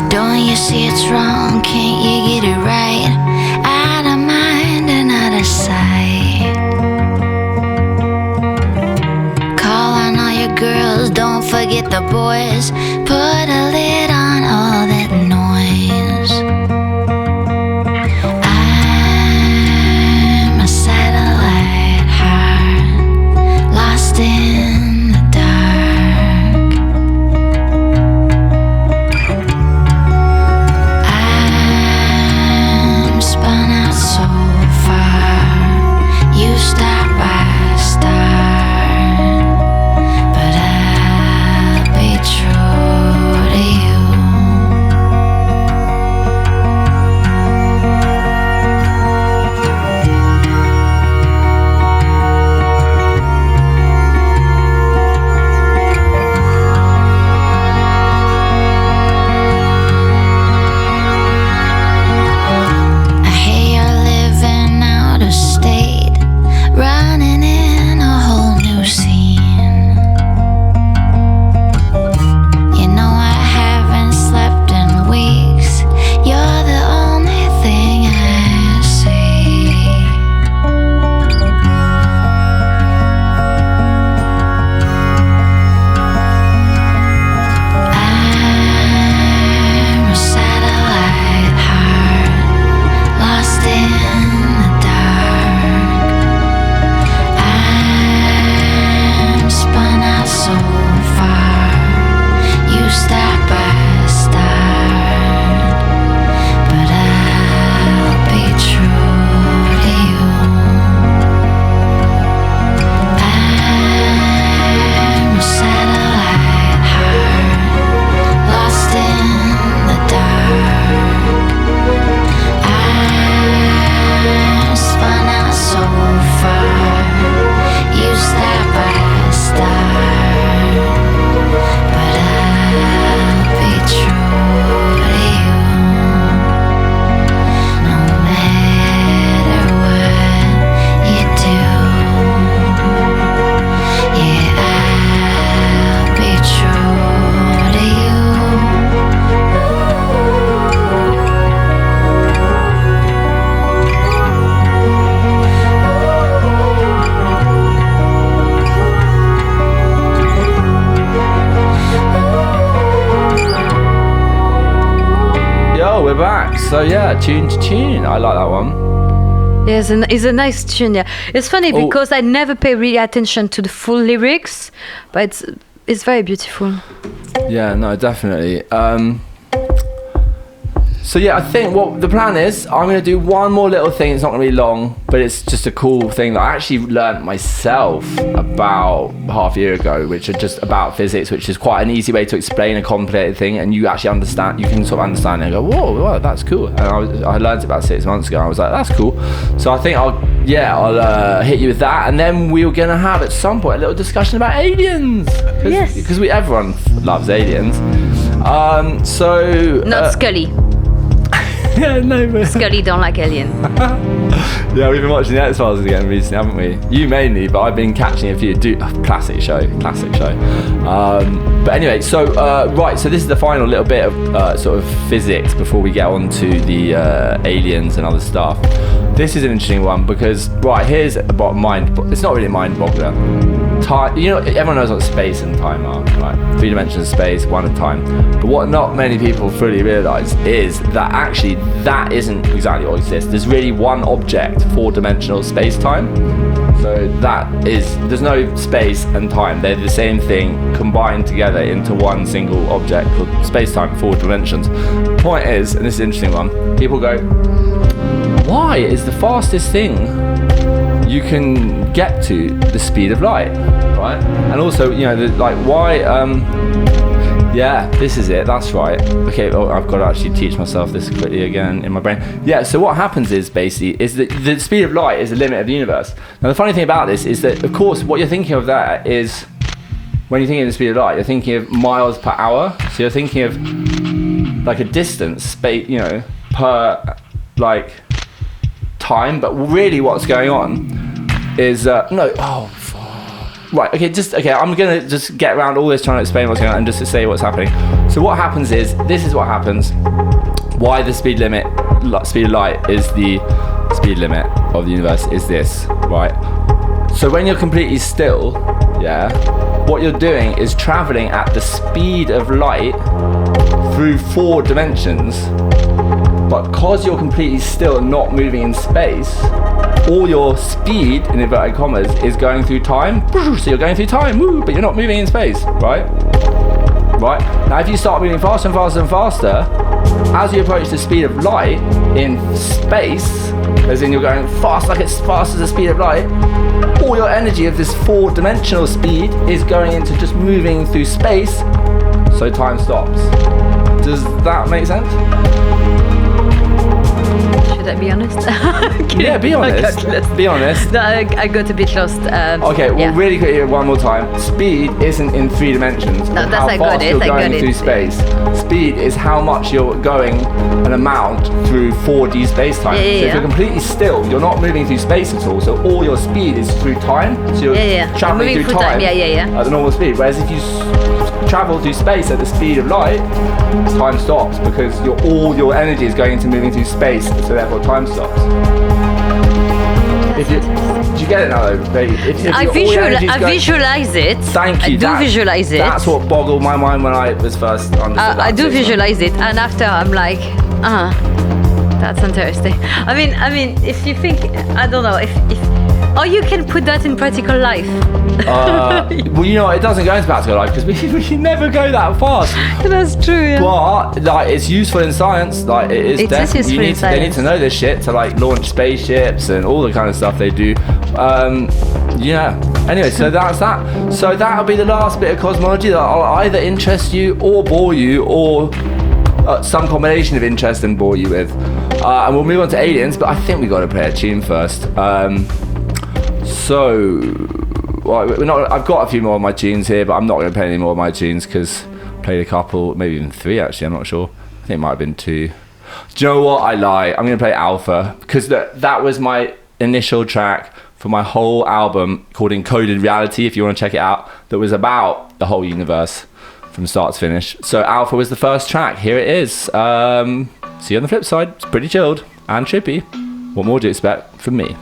Don't you see it's wrong? Can't you get it right? Out of mind and out of sight. Call on all your girls, don't forget the boys. Put a lid on all that noise. I'm a satellite heart, lost in the dark. I'm spun out so far, you start by start, but I'll be true to you. I hear you're living out of state, running in a whole new scene. You know I haven't slept in weeks. You're the only thing I see. I'm a satellite heart, lost in the dark. I'm spun out so far, you start by start, but I'll be true to you. I'm a satellite heart, lost in the dark. I'm spun out so far, you start by start, but I'll be true to you. No matter what you do, yeah, I'll be true to you. Yo, we're back. So yeah, tune to tune. I like that one. Yes, and it's a nice tune. Yeah, it's funny because I never pay really attention to the full lyrics, but it's very beautiful. Yeah, no, definitely. So yeah, I think what the plan is, I'm going to do one more little thing. It's not going to be long, but it's just a cool thing that I actually learned myself about half a year ago, which is just about physics, which is quite an easy way to explain a complicated thing, and you actually understand, you can sort of understand it and go, whoa, that's cool. And I learned it about 6 months ago, and I was like, that's cool. So I think I'll hit you with that, and then we're going to have at some point a little discussion about aliens. Yes. Because everyone loves aliens. Not Scully. Yeah, no, but Scully don't like Alien. yeah, we've been watching the X-Files again recently, haven't we? You mainly, but I've been catching a few. Classic show. But anyway, so right, so this is the final little bit of sort of physics before we get on to the aliens and other stuff. This is an interesting one because, right, here's about it's not really a mind boggler. Time, you know, everyone knows what space and time are, right? 3 dimensions of space, 1 of time. But what not many people fully realise is that actually that isn't exactly what exists. There's really one object, 4-dimensional space-time. So there's no space and time. They're the same thing combined together into one single object called space-time, 4 dimensions. Point is, and this is an interesting one, people go, why is the fastest thing you can get to the speed of light, right? And also, you know, why, yeah, this is it, that's right. Okay, I've got to actually teach myself this quickly again in my brain. Yeah, so what happens is basically, is that the speed of light is the limit of the universe. Now the funny thing about this is that, of course, what you're thinking of there is, when you're thinking of the speed of light, you're thinking of miles per hour. So you're thinking of like a distance, space, you know, per like time, but really what's going on is right, okay, I'm gonna just get around all this trying to explain what's going on and just to say what's happening. So what happens is, this is what happens, why the speed of light is the speed limit of the universe is this, right? So when you're completely still, yeah, what you're doing is traveling at the speed of light through 4 dimensions. But because you're completely still and not moving in space, all your speed, in inverted commas, is going through time. So you're going through time, but you're not moving in space, right? Right? Now if you start moving faster and faster and faster, as you approach the speed of light in space, as in you're going fast, like it's fast as the speed of light, all your energy of this 4-dimensional speed is going into just moving through space, so time stops. Does that make sense? Should I be honest? Yeah, be honest. Be honest. No, I got a bit lost. Okay, well, yeah. really quickly, one more time. Speed isn't in 3 dimensions. No, that's how I fast got it. you're I got going it. through space. Speed is how much you're going an amount through 4D space-time. Yeah, so if yeah. you're completely still, you're not moving through space at all. So all your speed is through time. So you're traveling Moving through through time, Yeah. at the normal speed. Whereas if you travel through space at the speed of light, time stops because all your energy is going into moving through space. So therefore, time stops. Do you get it now, though? I visualize it. Thank you. I do visualize it. That's what boggled my mind when I was first understood I do visualize it, and after I'm like, that's interesting. I mean, if you think, I don't know, if or you can put that in practical life. Well, you know, it doesn't go into practical life because we never go that fast. That's true. Yeah. But like, it's useful in science. Like, it is definitely. Useful in science. They need to know this shit to like launch spaceships and all the kind of stuff they do. Yeah. Anyway, so that's that. So that'll be the last bit of cosmology that'll either interest you or bore you, or some combination of interest and bore you with. And we'll move on to aliens, but I think we got to play a tune first. I've got a few more of my tunes here, but I'm not going to play any more of my tunes because I played a couple, maybe even 3 actually, I'm not sure. I think it might have been 2. Do you know what? I lie. I'm going to play Alpha because that was my initial track for my whole album called Encoded Reality, if you want to check it out, that was about the whole universe from start to finish. So Alpha was the first track. Here it is. See you on the flip side. It's pretty chilled and trippy. What more do you expect from me?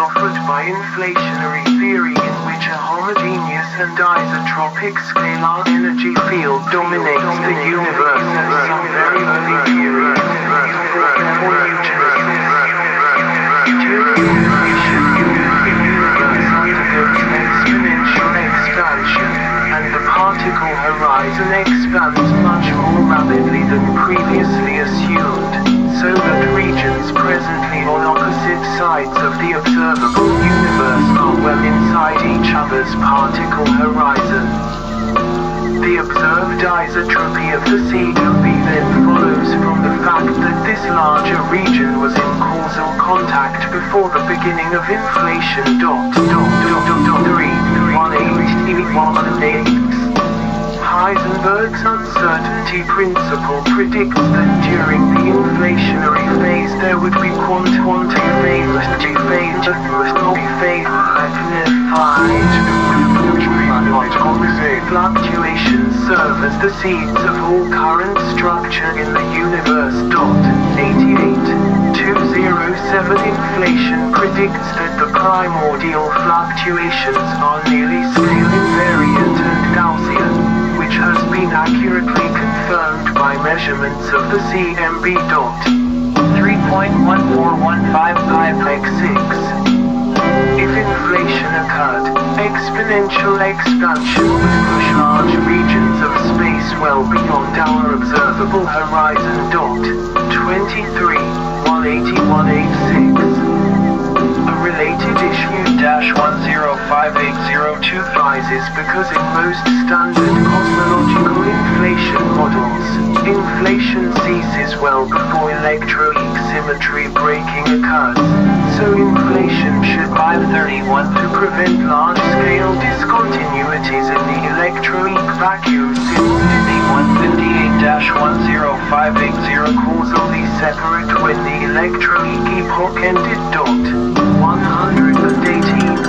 offered by inflationary theory in which a homogeneous and isotropic scalar energy field dominates the universe at some very early period. For during inflation, the universe undergoes exponential expansion, and the particle horizon expands much more rapidly than previously assumed, so that regions presently on opposite sides of the observable universe are well inside each other's particle horizon. The observed isotropy of the CMB then follows from the fact that this larger region was in causal contact before the beginning of inflation. 31818. Heisenberg's uncertainty principle predicts that during the inflationary phase there would be quantitative fluctuations serve as the seeds of all current structure in the universe. 88.207 Inflation predicts that the primordial fluctuations are nearly scale invariant and Gaussian, which has been accurately confirmed by measurements of the CMB. 3.1415 If inflation occurred, exponential expansion would push large regions of space well beyond our observable horizon. 23.18186 A related issue -105802 arises because in most standard cosmological inflation models, inflation ceases well before electroweak symmetry breaking occurs, so inflation should 531 to prevent large-scale discontinuities in the electroweak vacuum since the 158-10580 causally separate when the electroweak epoch ended. 118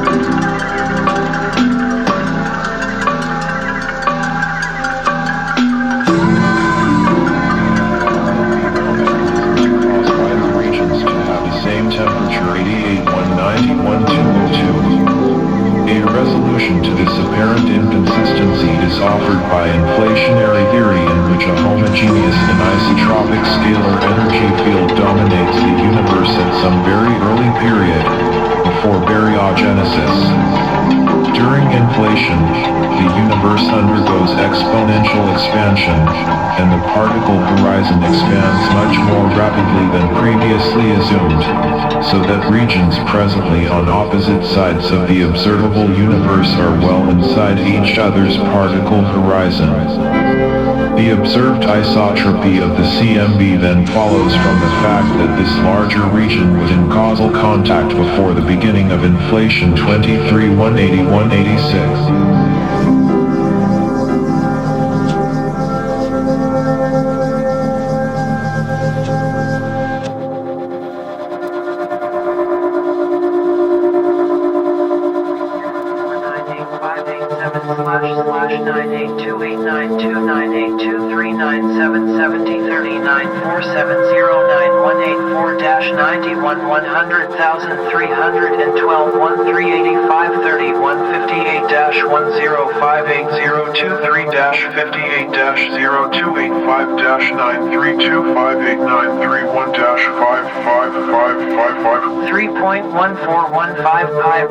temperature 88.190.1202. A resolution to this apparent inconsistency is offered by inflationary theory in which a homogeneous and isotropic scalar energy field dominates the universe at some very early period, before baryogenesis. During inflation, the universe undergoes exponential expansion, and the particle horizon expands much more rapidly than previously assumed, so that regions presently on opposite sides of the observable universe are well inside each other's particle horizon. The observed isotropy of the CMB then follows from the fact that this larger region was in causal contact before the beginning of inflation. 23.181.86.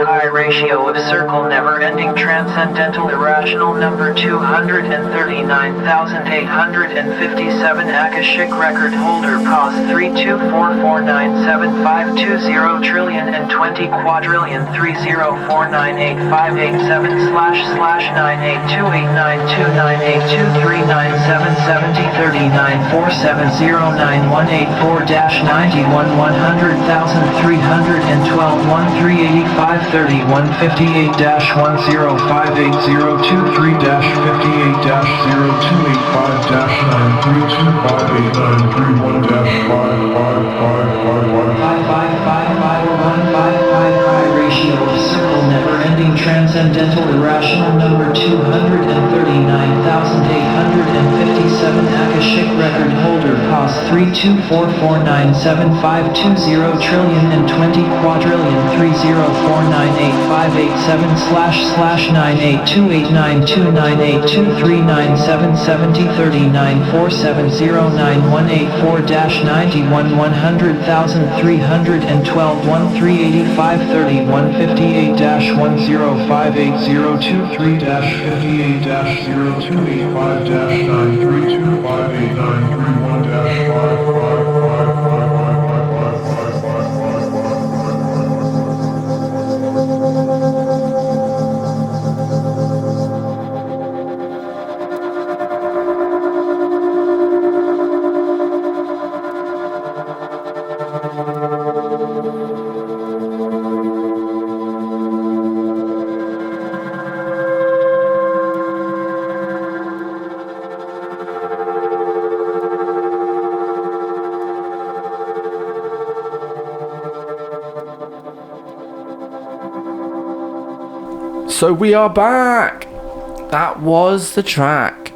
Pi ratio of circle never-ending transcendental irrational number 239,857 Akashic record holder Cos 324497520 trillion and 20 quadrillion Ratio of circle never-ending transcendental mental irrational number 239,857 Akashic record holder cost 324497520 trillion and 20 quadrillion So we are back. That was the track.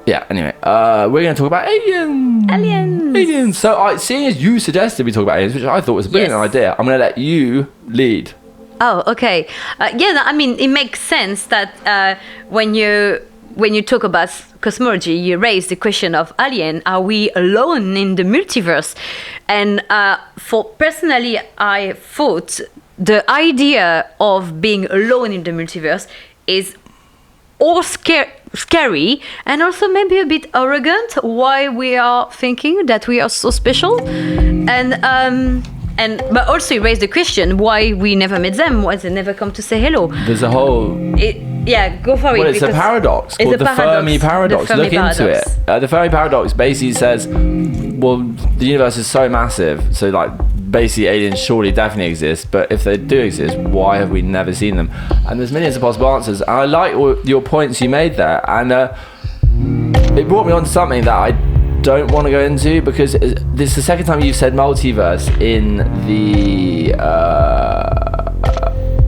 Anyway, we're going to talk about aliens. So seeing as you suggested we talk about aliens, which I thought was a brilliant idea, I'm going to let you lead. Oh, okay. I mean, it makes sense that when you talk about cosmology, you raise the question of alien. Are we alone in the multiverse? And personally, I thought the idea of being alone in the multiverse is all scary and also maybe a bit arrogant. Why we are thinking that we are so special, but also you raise the question why we never met them, why they never come to say hello. There's a whole... go for it. Well, it's a paradox called the Fermi paradox. Look into it. The Fermi paradox basically says, well, the universe is so massive, so like basically aliens surely definitely exist, but if they do exist, why have we never seen them? And there's millions of possible answers, and I like all your points you made there, and it brought me on to something that I don't want to go into, because this is the second time you've said multiverse in the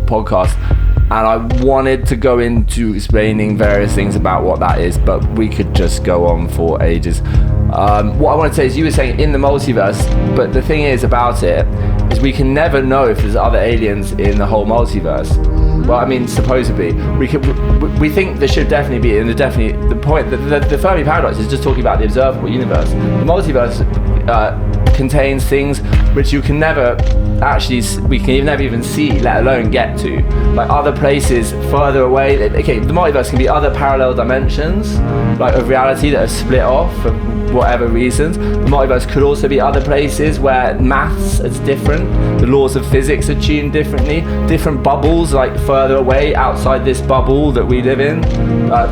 podcast, and I wanted to go into explaining various things about what that is, but we could just go on for ages. What I want to say is, you were saying in the multiverse, but the thing is about it is we can never know if there's other aliens in the whole multiverse. Well, I mean, supposedly we think there should definitely be, and the point the Fermi paradox is just talking about the observable universe. The multiverse contains things which you can never we can never even see, let alone get to, like other places further away. Okay, the multiverse can be other parallel dimensions, like of reality that are split off for whatever reasons. The multiverse could also be other places where maths is different, the laws of physics are tuned differently, different bubbles like further away outside this bubble that we live in,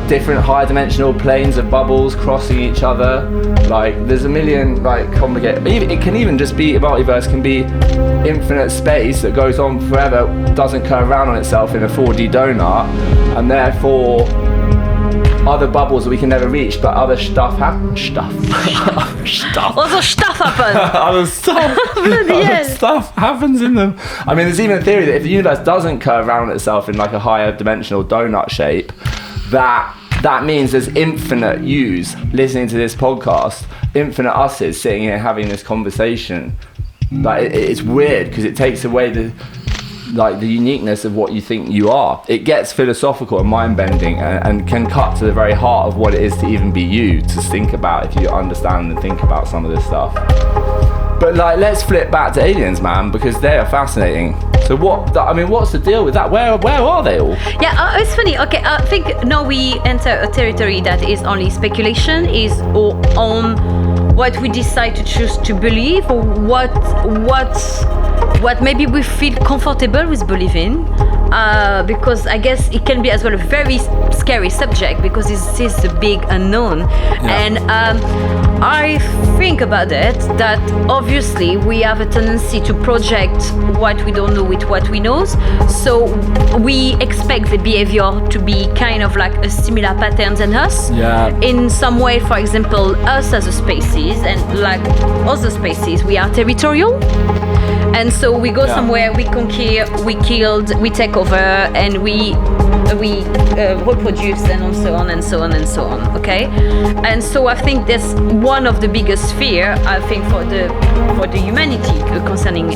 different higher dimensional planes of bubbles crossing each other. Like there's a million like complicated, it can even just be, a multiverse can be infinite space that goes on forever, doesn't curve around on itself in a 4D donut, and therefore other bubbles that we can never reach, but other stuff happens. Other stuff happens. Other stuff happens in them. I mean, there's even a theory that if the universe doesn't curve around on itself in like a higher dimensional donut shape, that means there's infinite yous listening to this podcast, infinite us's sitting here having this conversation. Like it's weird because it takes away the uniqueness of what you think you are. It gets philosophical and mind-bending and can cut to the very heart of what it is to even be you, to think about if you understand and think about some of this stuff. But like, let's flip back to aliens, man, because they are fascinating. So what's the deal with that? Where are they all? Yeah, it's funny. Okay, I think now we enter a territory that is only speculation, is on what we decide to choose to believe, or what maybe we feel comfortable with believing, because I guess it can be as well a very scary subject, because this is a big unknown. Yeah. And I think about it that obviously we have a tendency to project what we don't know with what we know, so we expect the behavior to be kind of like a similar pattern than us. Yeah. In some way, for example, us as a species and like other species, we are territorial. and so we go somewhere, we conquer, we killed, we take over, and we reproduce, and so on and so on and so on. Okay, and so I think that's one of the biggest fear I think for the humanity concerning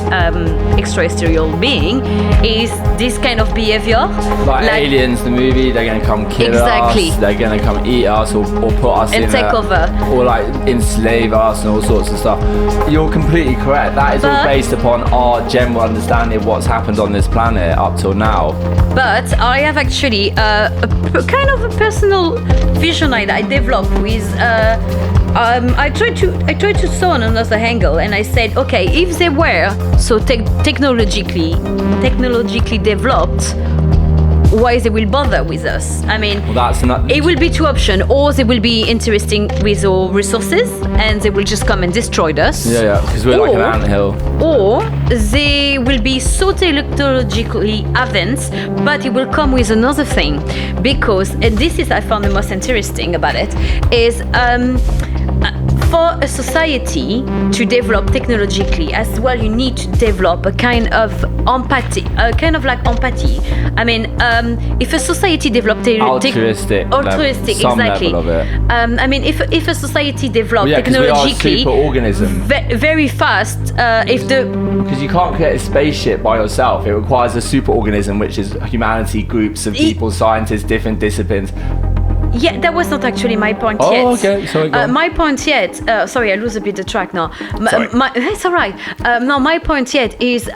extraterrestrial being is this kind of behavior. Like Aliens, the movie, they're gonna come kill Exactly. us. They're gonna come eat us or put us And in take over. or like enslave us and all sorts of stuff. You're completely correct. That is all based upon our general understanding of what's happened on this planet up till now. But I have actually a kind of a personal vision that I developed with. I tried to saw on another angle, and I said, okay, if they were so technologically developed, why they will bother with us? I mean, it will be two options: or they will be interesting with our resources, and they will just come and destroy us. Yeah, because we're like an anthill. Or they will be so technologically advanced, but it will come with another thing, because, and this is I found the most interesting about it, is for a society to develop technologically as well, you need to develop a kind of empathy, I mean, if a society developed altruistic, some exactly. level of it. I mean, if a society developed we are a technologically super organism. very fast, because you can't create a spaceship by yourself, it requires a super organism, which is humanity, groups of people, scientists, different disciplines. Yeah, that was not actually my point yet. Oh, okay. Sorry, go on. My point yet. Sorry, I lose a bit the track now. It's all right. No, my point yet is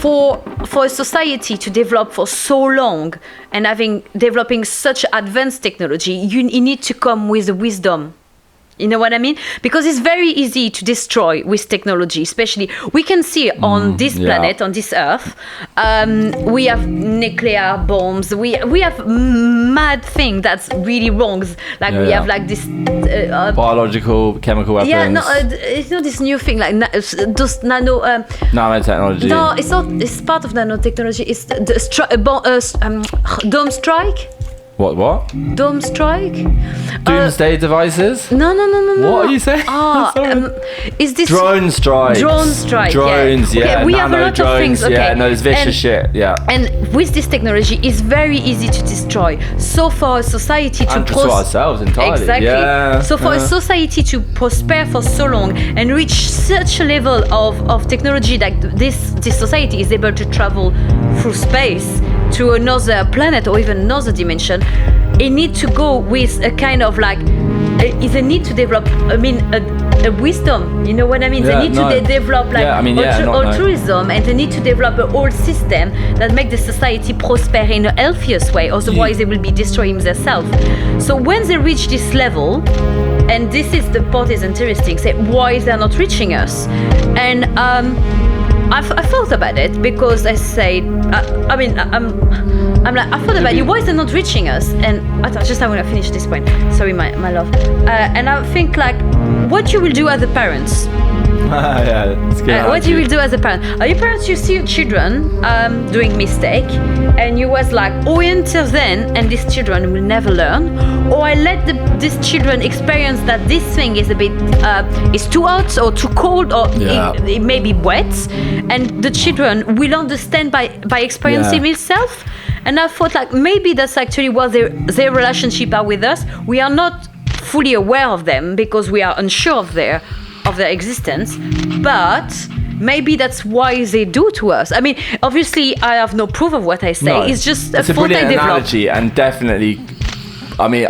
for a society to develop for so long and developing such advanced technology, you need to come with wisdom. You know what I mean? Because it's very easy to destroy with technology, especially we can see on this planet, on this Earth, we have nuclear bombs, we have mad thing that's really wrong. Like we have like this biological, chemical weapons. Yeah, no, it's not this new thing like those nanotechnology. No, it's not. It's part of nanotechnology. It's the dome strike. What? Dome strike? Doomsday devices? No. What are you saying? Is this drone strike? Drone strike. Drones, yeah. Okay, we have a lot drones, of things. Okay. Yeah, no, it's vicious shit. Yeah. And with this technology, it's very easy to destroy. So for a society to prosper ourselves entirely. Exactly. Yeah. So for a society to prosper for so long and reach such a level of technology that this society is able to travel through space to another planet or even another dimension, it needs to go with a kind of like, they need to develop, I mean, a wisdom, you know what I mean? Yeah, they need to develop like altruism, and they need to develop a whole system that make the society prosper in a healthiest way, otherwise they will be destroying themselves. So when they reach this level, and this is the part is interesting, say why they're not reaching us, and I thought about it because I said, I'm like, I thought about it. Why is it not reaching us? And I want to finish this point. Sorry, my love. And I think like, what you will do as a parents. What you will do as a parent? Your parents, you see your children doing mistake, and you was like, oh, until then, and these children will never learn, or I let these children experience that this thing is a bit is too hot or too cold, or it may be wet, and the children will understand by experiencing itself. And I thought like maybe that's actually what their relationship are with us. We are not fully aware of them because we are unsure of their existence, but maybe that's why they do to us. I mean, obviously, I have no proof of what I say. No, it's just it's a brilliant analogy, and definitely, I mean,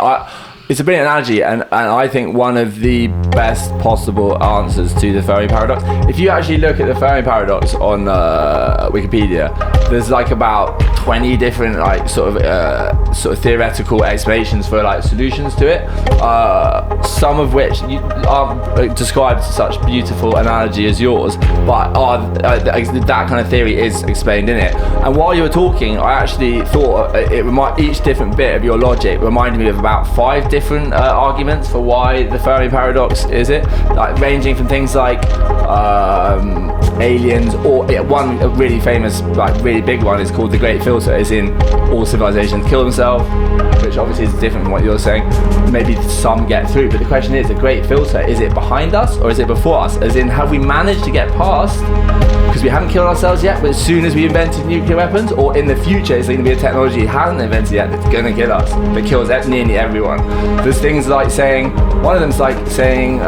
it's a brilliant analogy, and I think one of the best possible answers to the Fermi paradox. If you actually look at the Fermi paradox on Wikipedia, there's like about 20 different like sort of theoretical explanations for like solutions to it. Some of which aren't described to such beautiful analogy as yours, but that kind of theory is explained in it. And while you were talking, I actually thought each different bit of your logic reminded me of about 5 different arguments for why the Fermi paradox is it, like ranging from things like aliens, or one really famous, like really big one is called the Great Filter, is in all civilizations kill themselves, which obviously is different from what you're saying. Maybe some get through, but the question is, the Great Filter, is it behind us or is it before us? As in, have we managed to get past because we haven't killed ourselves yet, but as soon as we invented nuclear weapons, or in the future it's going to be a technology it hasn't invented yet that's going to kill us, that kills nearly everyone. There's things like saying, one of them's like saying,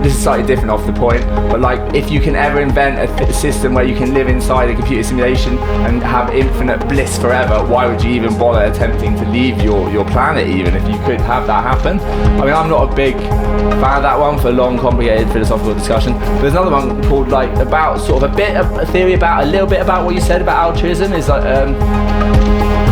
this is slightly different off the point, but like if you can ever invent a system where you can live inside a computer simulation and have infinite bliss forever, why would you even bother attempting to leave your planet even if you could have that happen? I mean, I'm not a big fan of that one for long, complicated philosophical discussion. There's another one called like about sort of a theory about a little bit about what you said about altruism. Is like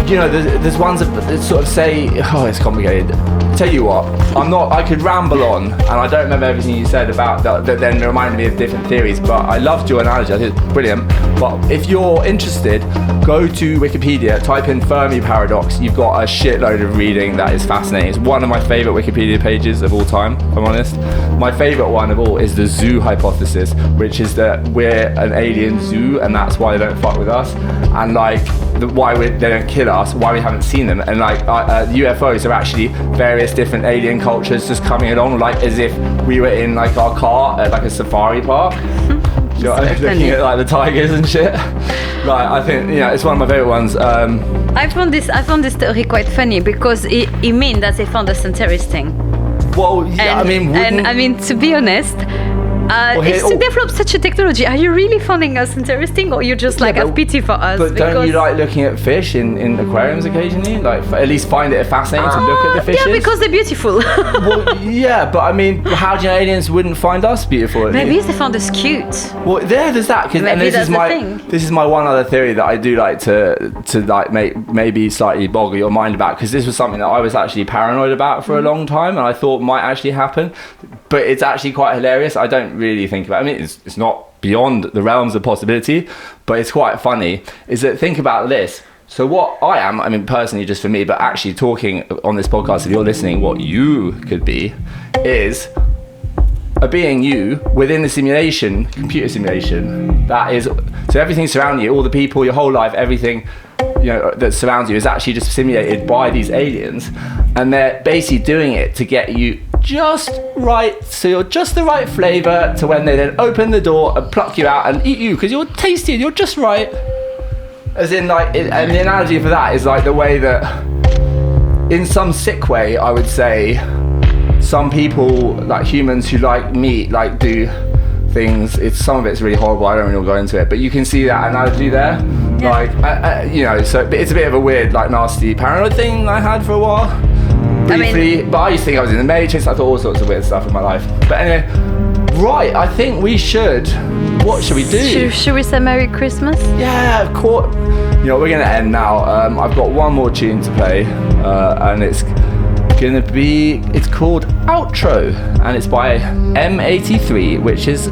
you know, there's ones that sort of say, oh, it's complicated. Tell you what, I could ramble on, and I don't remember everything you said about that then reminded me of different theories, but I loved your analogy, I think it's brilliant. But if you're interested, go to Wikipedia, type in Fermi paradox, you've got a shitload of reading that is fascinating. It's one of my favourite Wikipedia pages of all time, if I'm honest. My favourite one of all is the zoo hypothesis, which is that we're an alien zoo, and that's why they don't fuck with us, and like, why they don't kill us, why we haven't seen them, and like UFOs are actually various different alien cultures just coming along, like as if we were in like our car at like a safari park. You know, looking at like the tigers and shit. Like, I think, you know, it's one of my favorite ones. I found this theory quite funny because it means that they found us interesting. Well, yeah, and, I mean, to be honest, if to develop such a technology, are you really finding us interesting, or you just like have pity for us? But don't you like looking at fish in aquariums occasionally? Like, at least find it fascinating to look at the fishes? Yeah, because they're beautiful. Well, yeah, but I mean, how do you know aliens wouldn't find us beautiful? Maybe they found us cute. Well, there's that. Maybe and this that's this is my one other theory that I do like to like maybe slightly boggle your mind about, because this was something that I was actually paranoid about for a long time, and I thought might actually happen. But it's actually quite hilarious. I don't really think about it. I mean, it's not beyond the realms of possibility, but it's quite funny. Is that, think about this. So what I am, I mean, personally, just for me, but actually talking on this podcast, if you're listening, what you could be is a being you within the simulation, computer simulation. That is, so everything surrounding you, all the people, your whole life, everything, you know, that surrounds you is actually just simulated by these aliens, and they're basically doing it to get you just right, so you're just the right flavour to when they then open the door and pluck you out and eat you, because you're tasty and you're just right. As in, like, and the analogy for that is like the way that, in some sick way, I would say, some people, like humans who like meat, like do things, some of it's really horrible, I don't really want to go into it, but you can see that analogy there. Yeah. Like, you know, so it's a bit of a weird, like, nasty paranoid thing I had for a while. Briefly, but I used to think I was in the Matrix. I thought all sorts of weird stuff in my life. But anyway, right, I think we should. What should we do? Should we say Merry Christmas? Yeah, of course. You know, we're going to end now. I've got one more tune to play, and it's going to be, it's called Outro, and it's by M83, which is,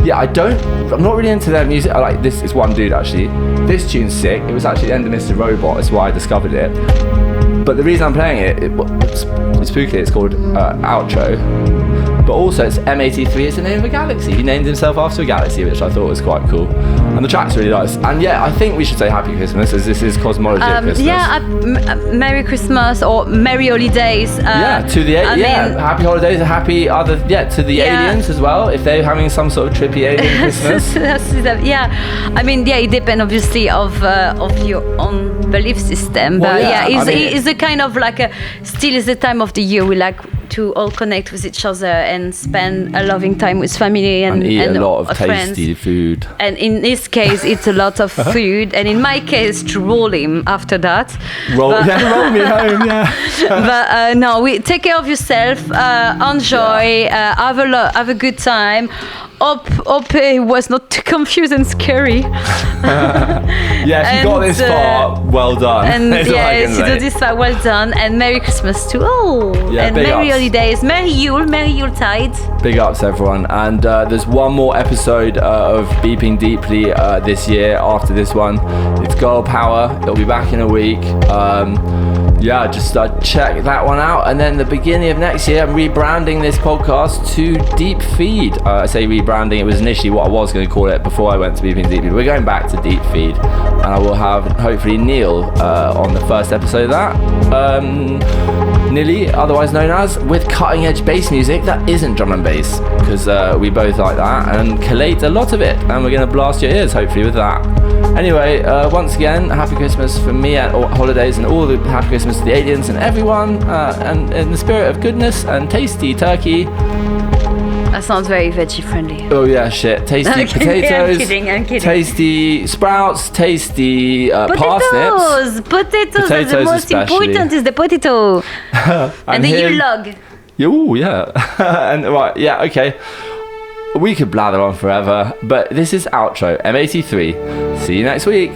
yeah, I'm not really into their music. I like this, it's one dude actually. This tune's sick. It was actually the end of Mr. Robot, that's why I discovered it. But the reason I'm playing it's spooky, it's called Outro. But also it's M83, it's the name of a galaxy. He named himself after a galaxy, which I thought was quite cool. And the track's really nice. And yeah, I think we should say Happy Christmas, as this is Cosmology at Christmas. Yeah, Merry Christmas or Merry Holidays. To the Happy Holidays, to the aliens as well, if they're having some sort of trippy alien Christmas. Yeah, I mean, yeah, it depends obviously of your own belief system. But it's a kind of like still is the time of the year we like to all connect with each other and spend a loving time with family and eat a lot of friends. Tasty food. And in this case, it's a lot of food, and in my case, to roll him after that. Roll me home, yeah. But no, take care of yourself. Enjoy. Have a good time. Hope it was not too confused and scary. If you got this far, well done. And if you do this far, well done. And Merry Christmas to all. And Merry Holidays. Merry Yuletide. Big ups, everyone. And there's one more episode of Beeping Deeply this year after this one. It's Girl Power. It'll be back in a week. Just check that one out. And then the beginning of next year, I'm rebranding this podcast to Deep Feed. I say rebranding, it was initially what I was going to call it before I went to Beeping Deeply. We're going back to Deep Feed, and I will have hopefully Neil on the first episode of that. Nilly, otherwise known as, with cutting edge bass music that isn't drum and bass, because we both like that and collate a lot of it, and we're going to blast your ears hopefully with that. Anyway, once again, happy Christmas from me at holidays, and all the happy Christmas to the aliens and everyone, and in the spirit of goodness and tasty turkey. That sounds very veggie friendly. Oh yeah, shit. Tasty potatoes. I'm kidding. Tasty sprouts, tasty parsnips. Potatoes are the most especially. important is the potato. And the yule log. Oh yeah. And right, yeah, okay. We could blather on forever, but this is outro M83. See you next week.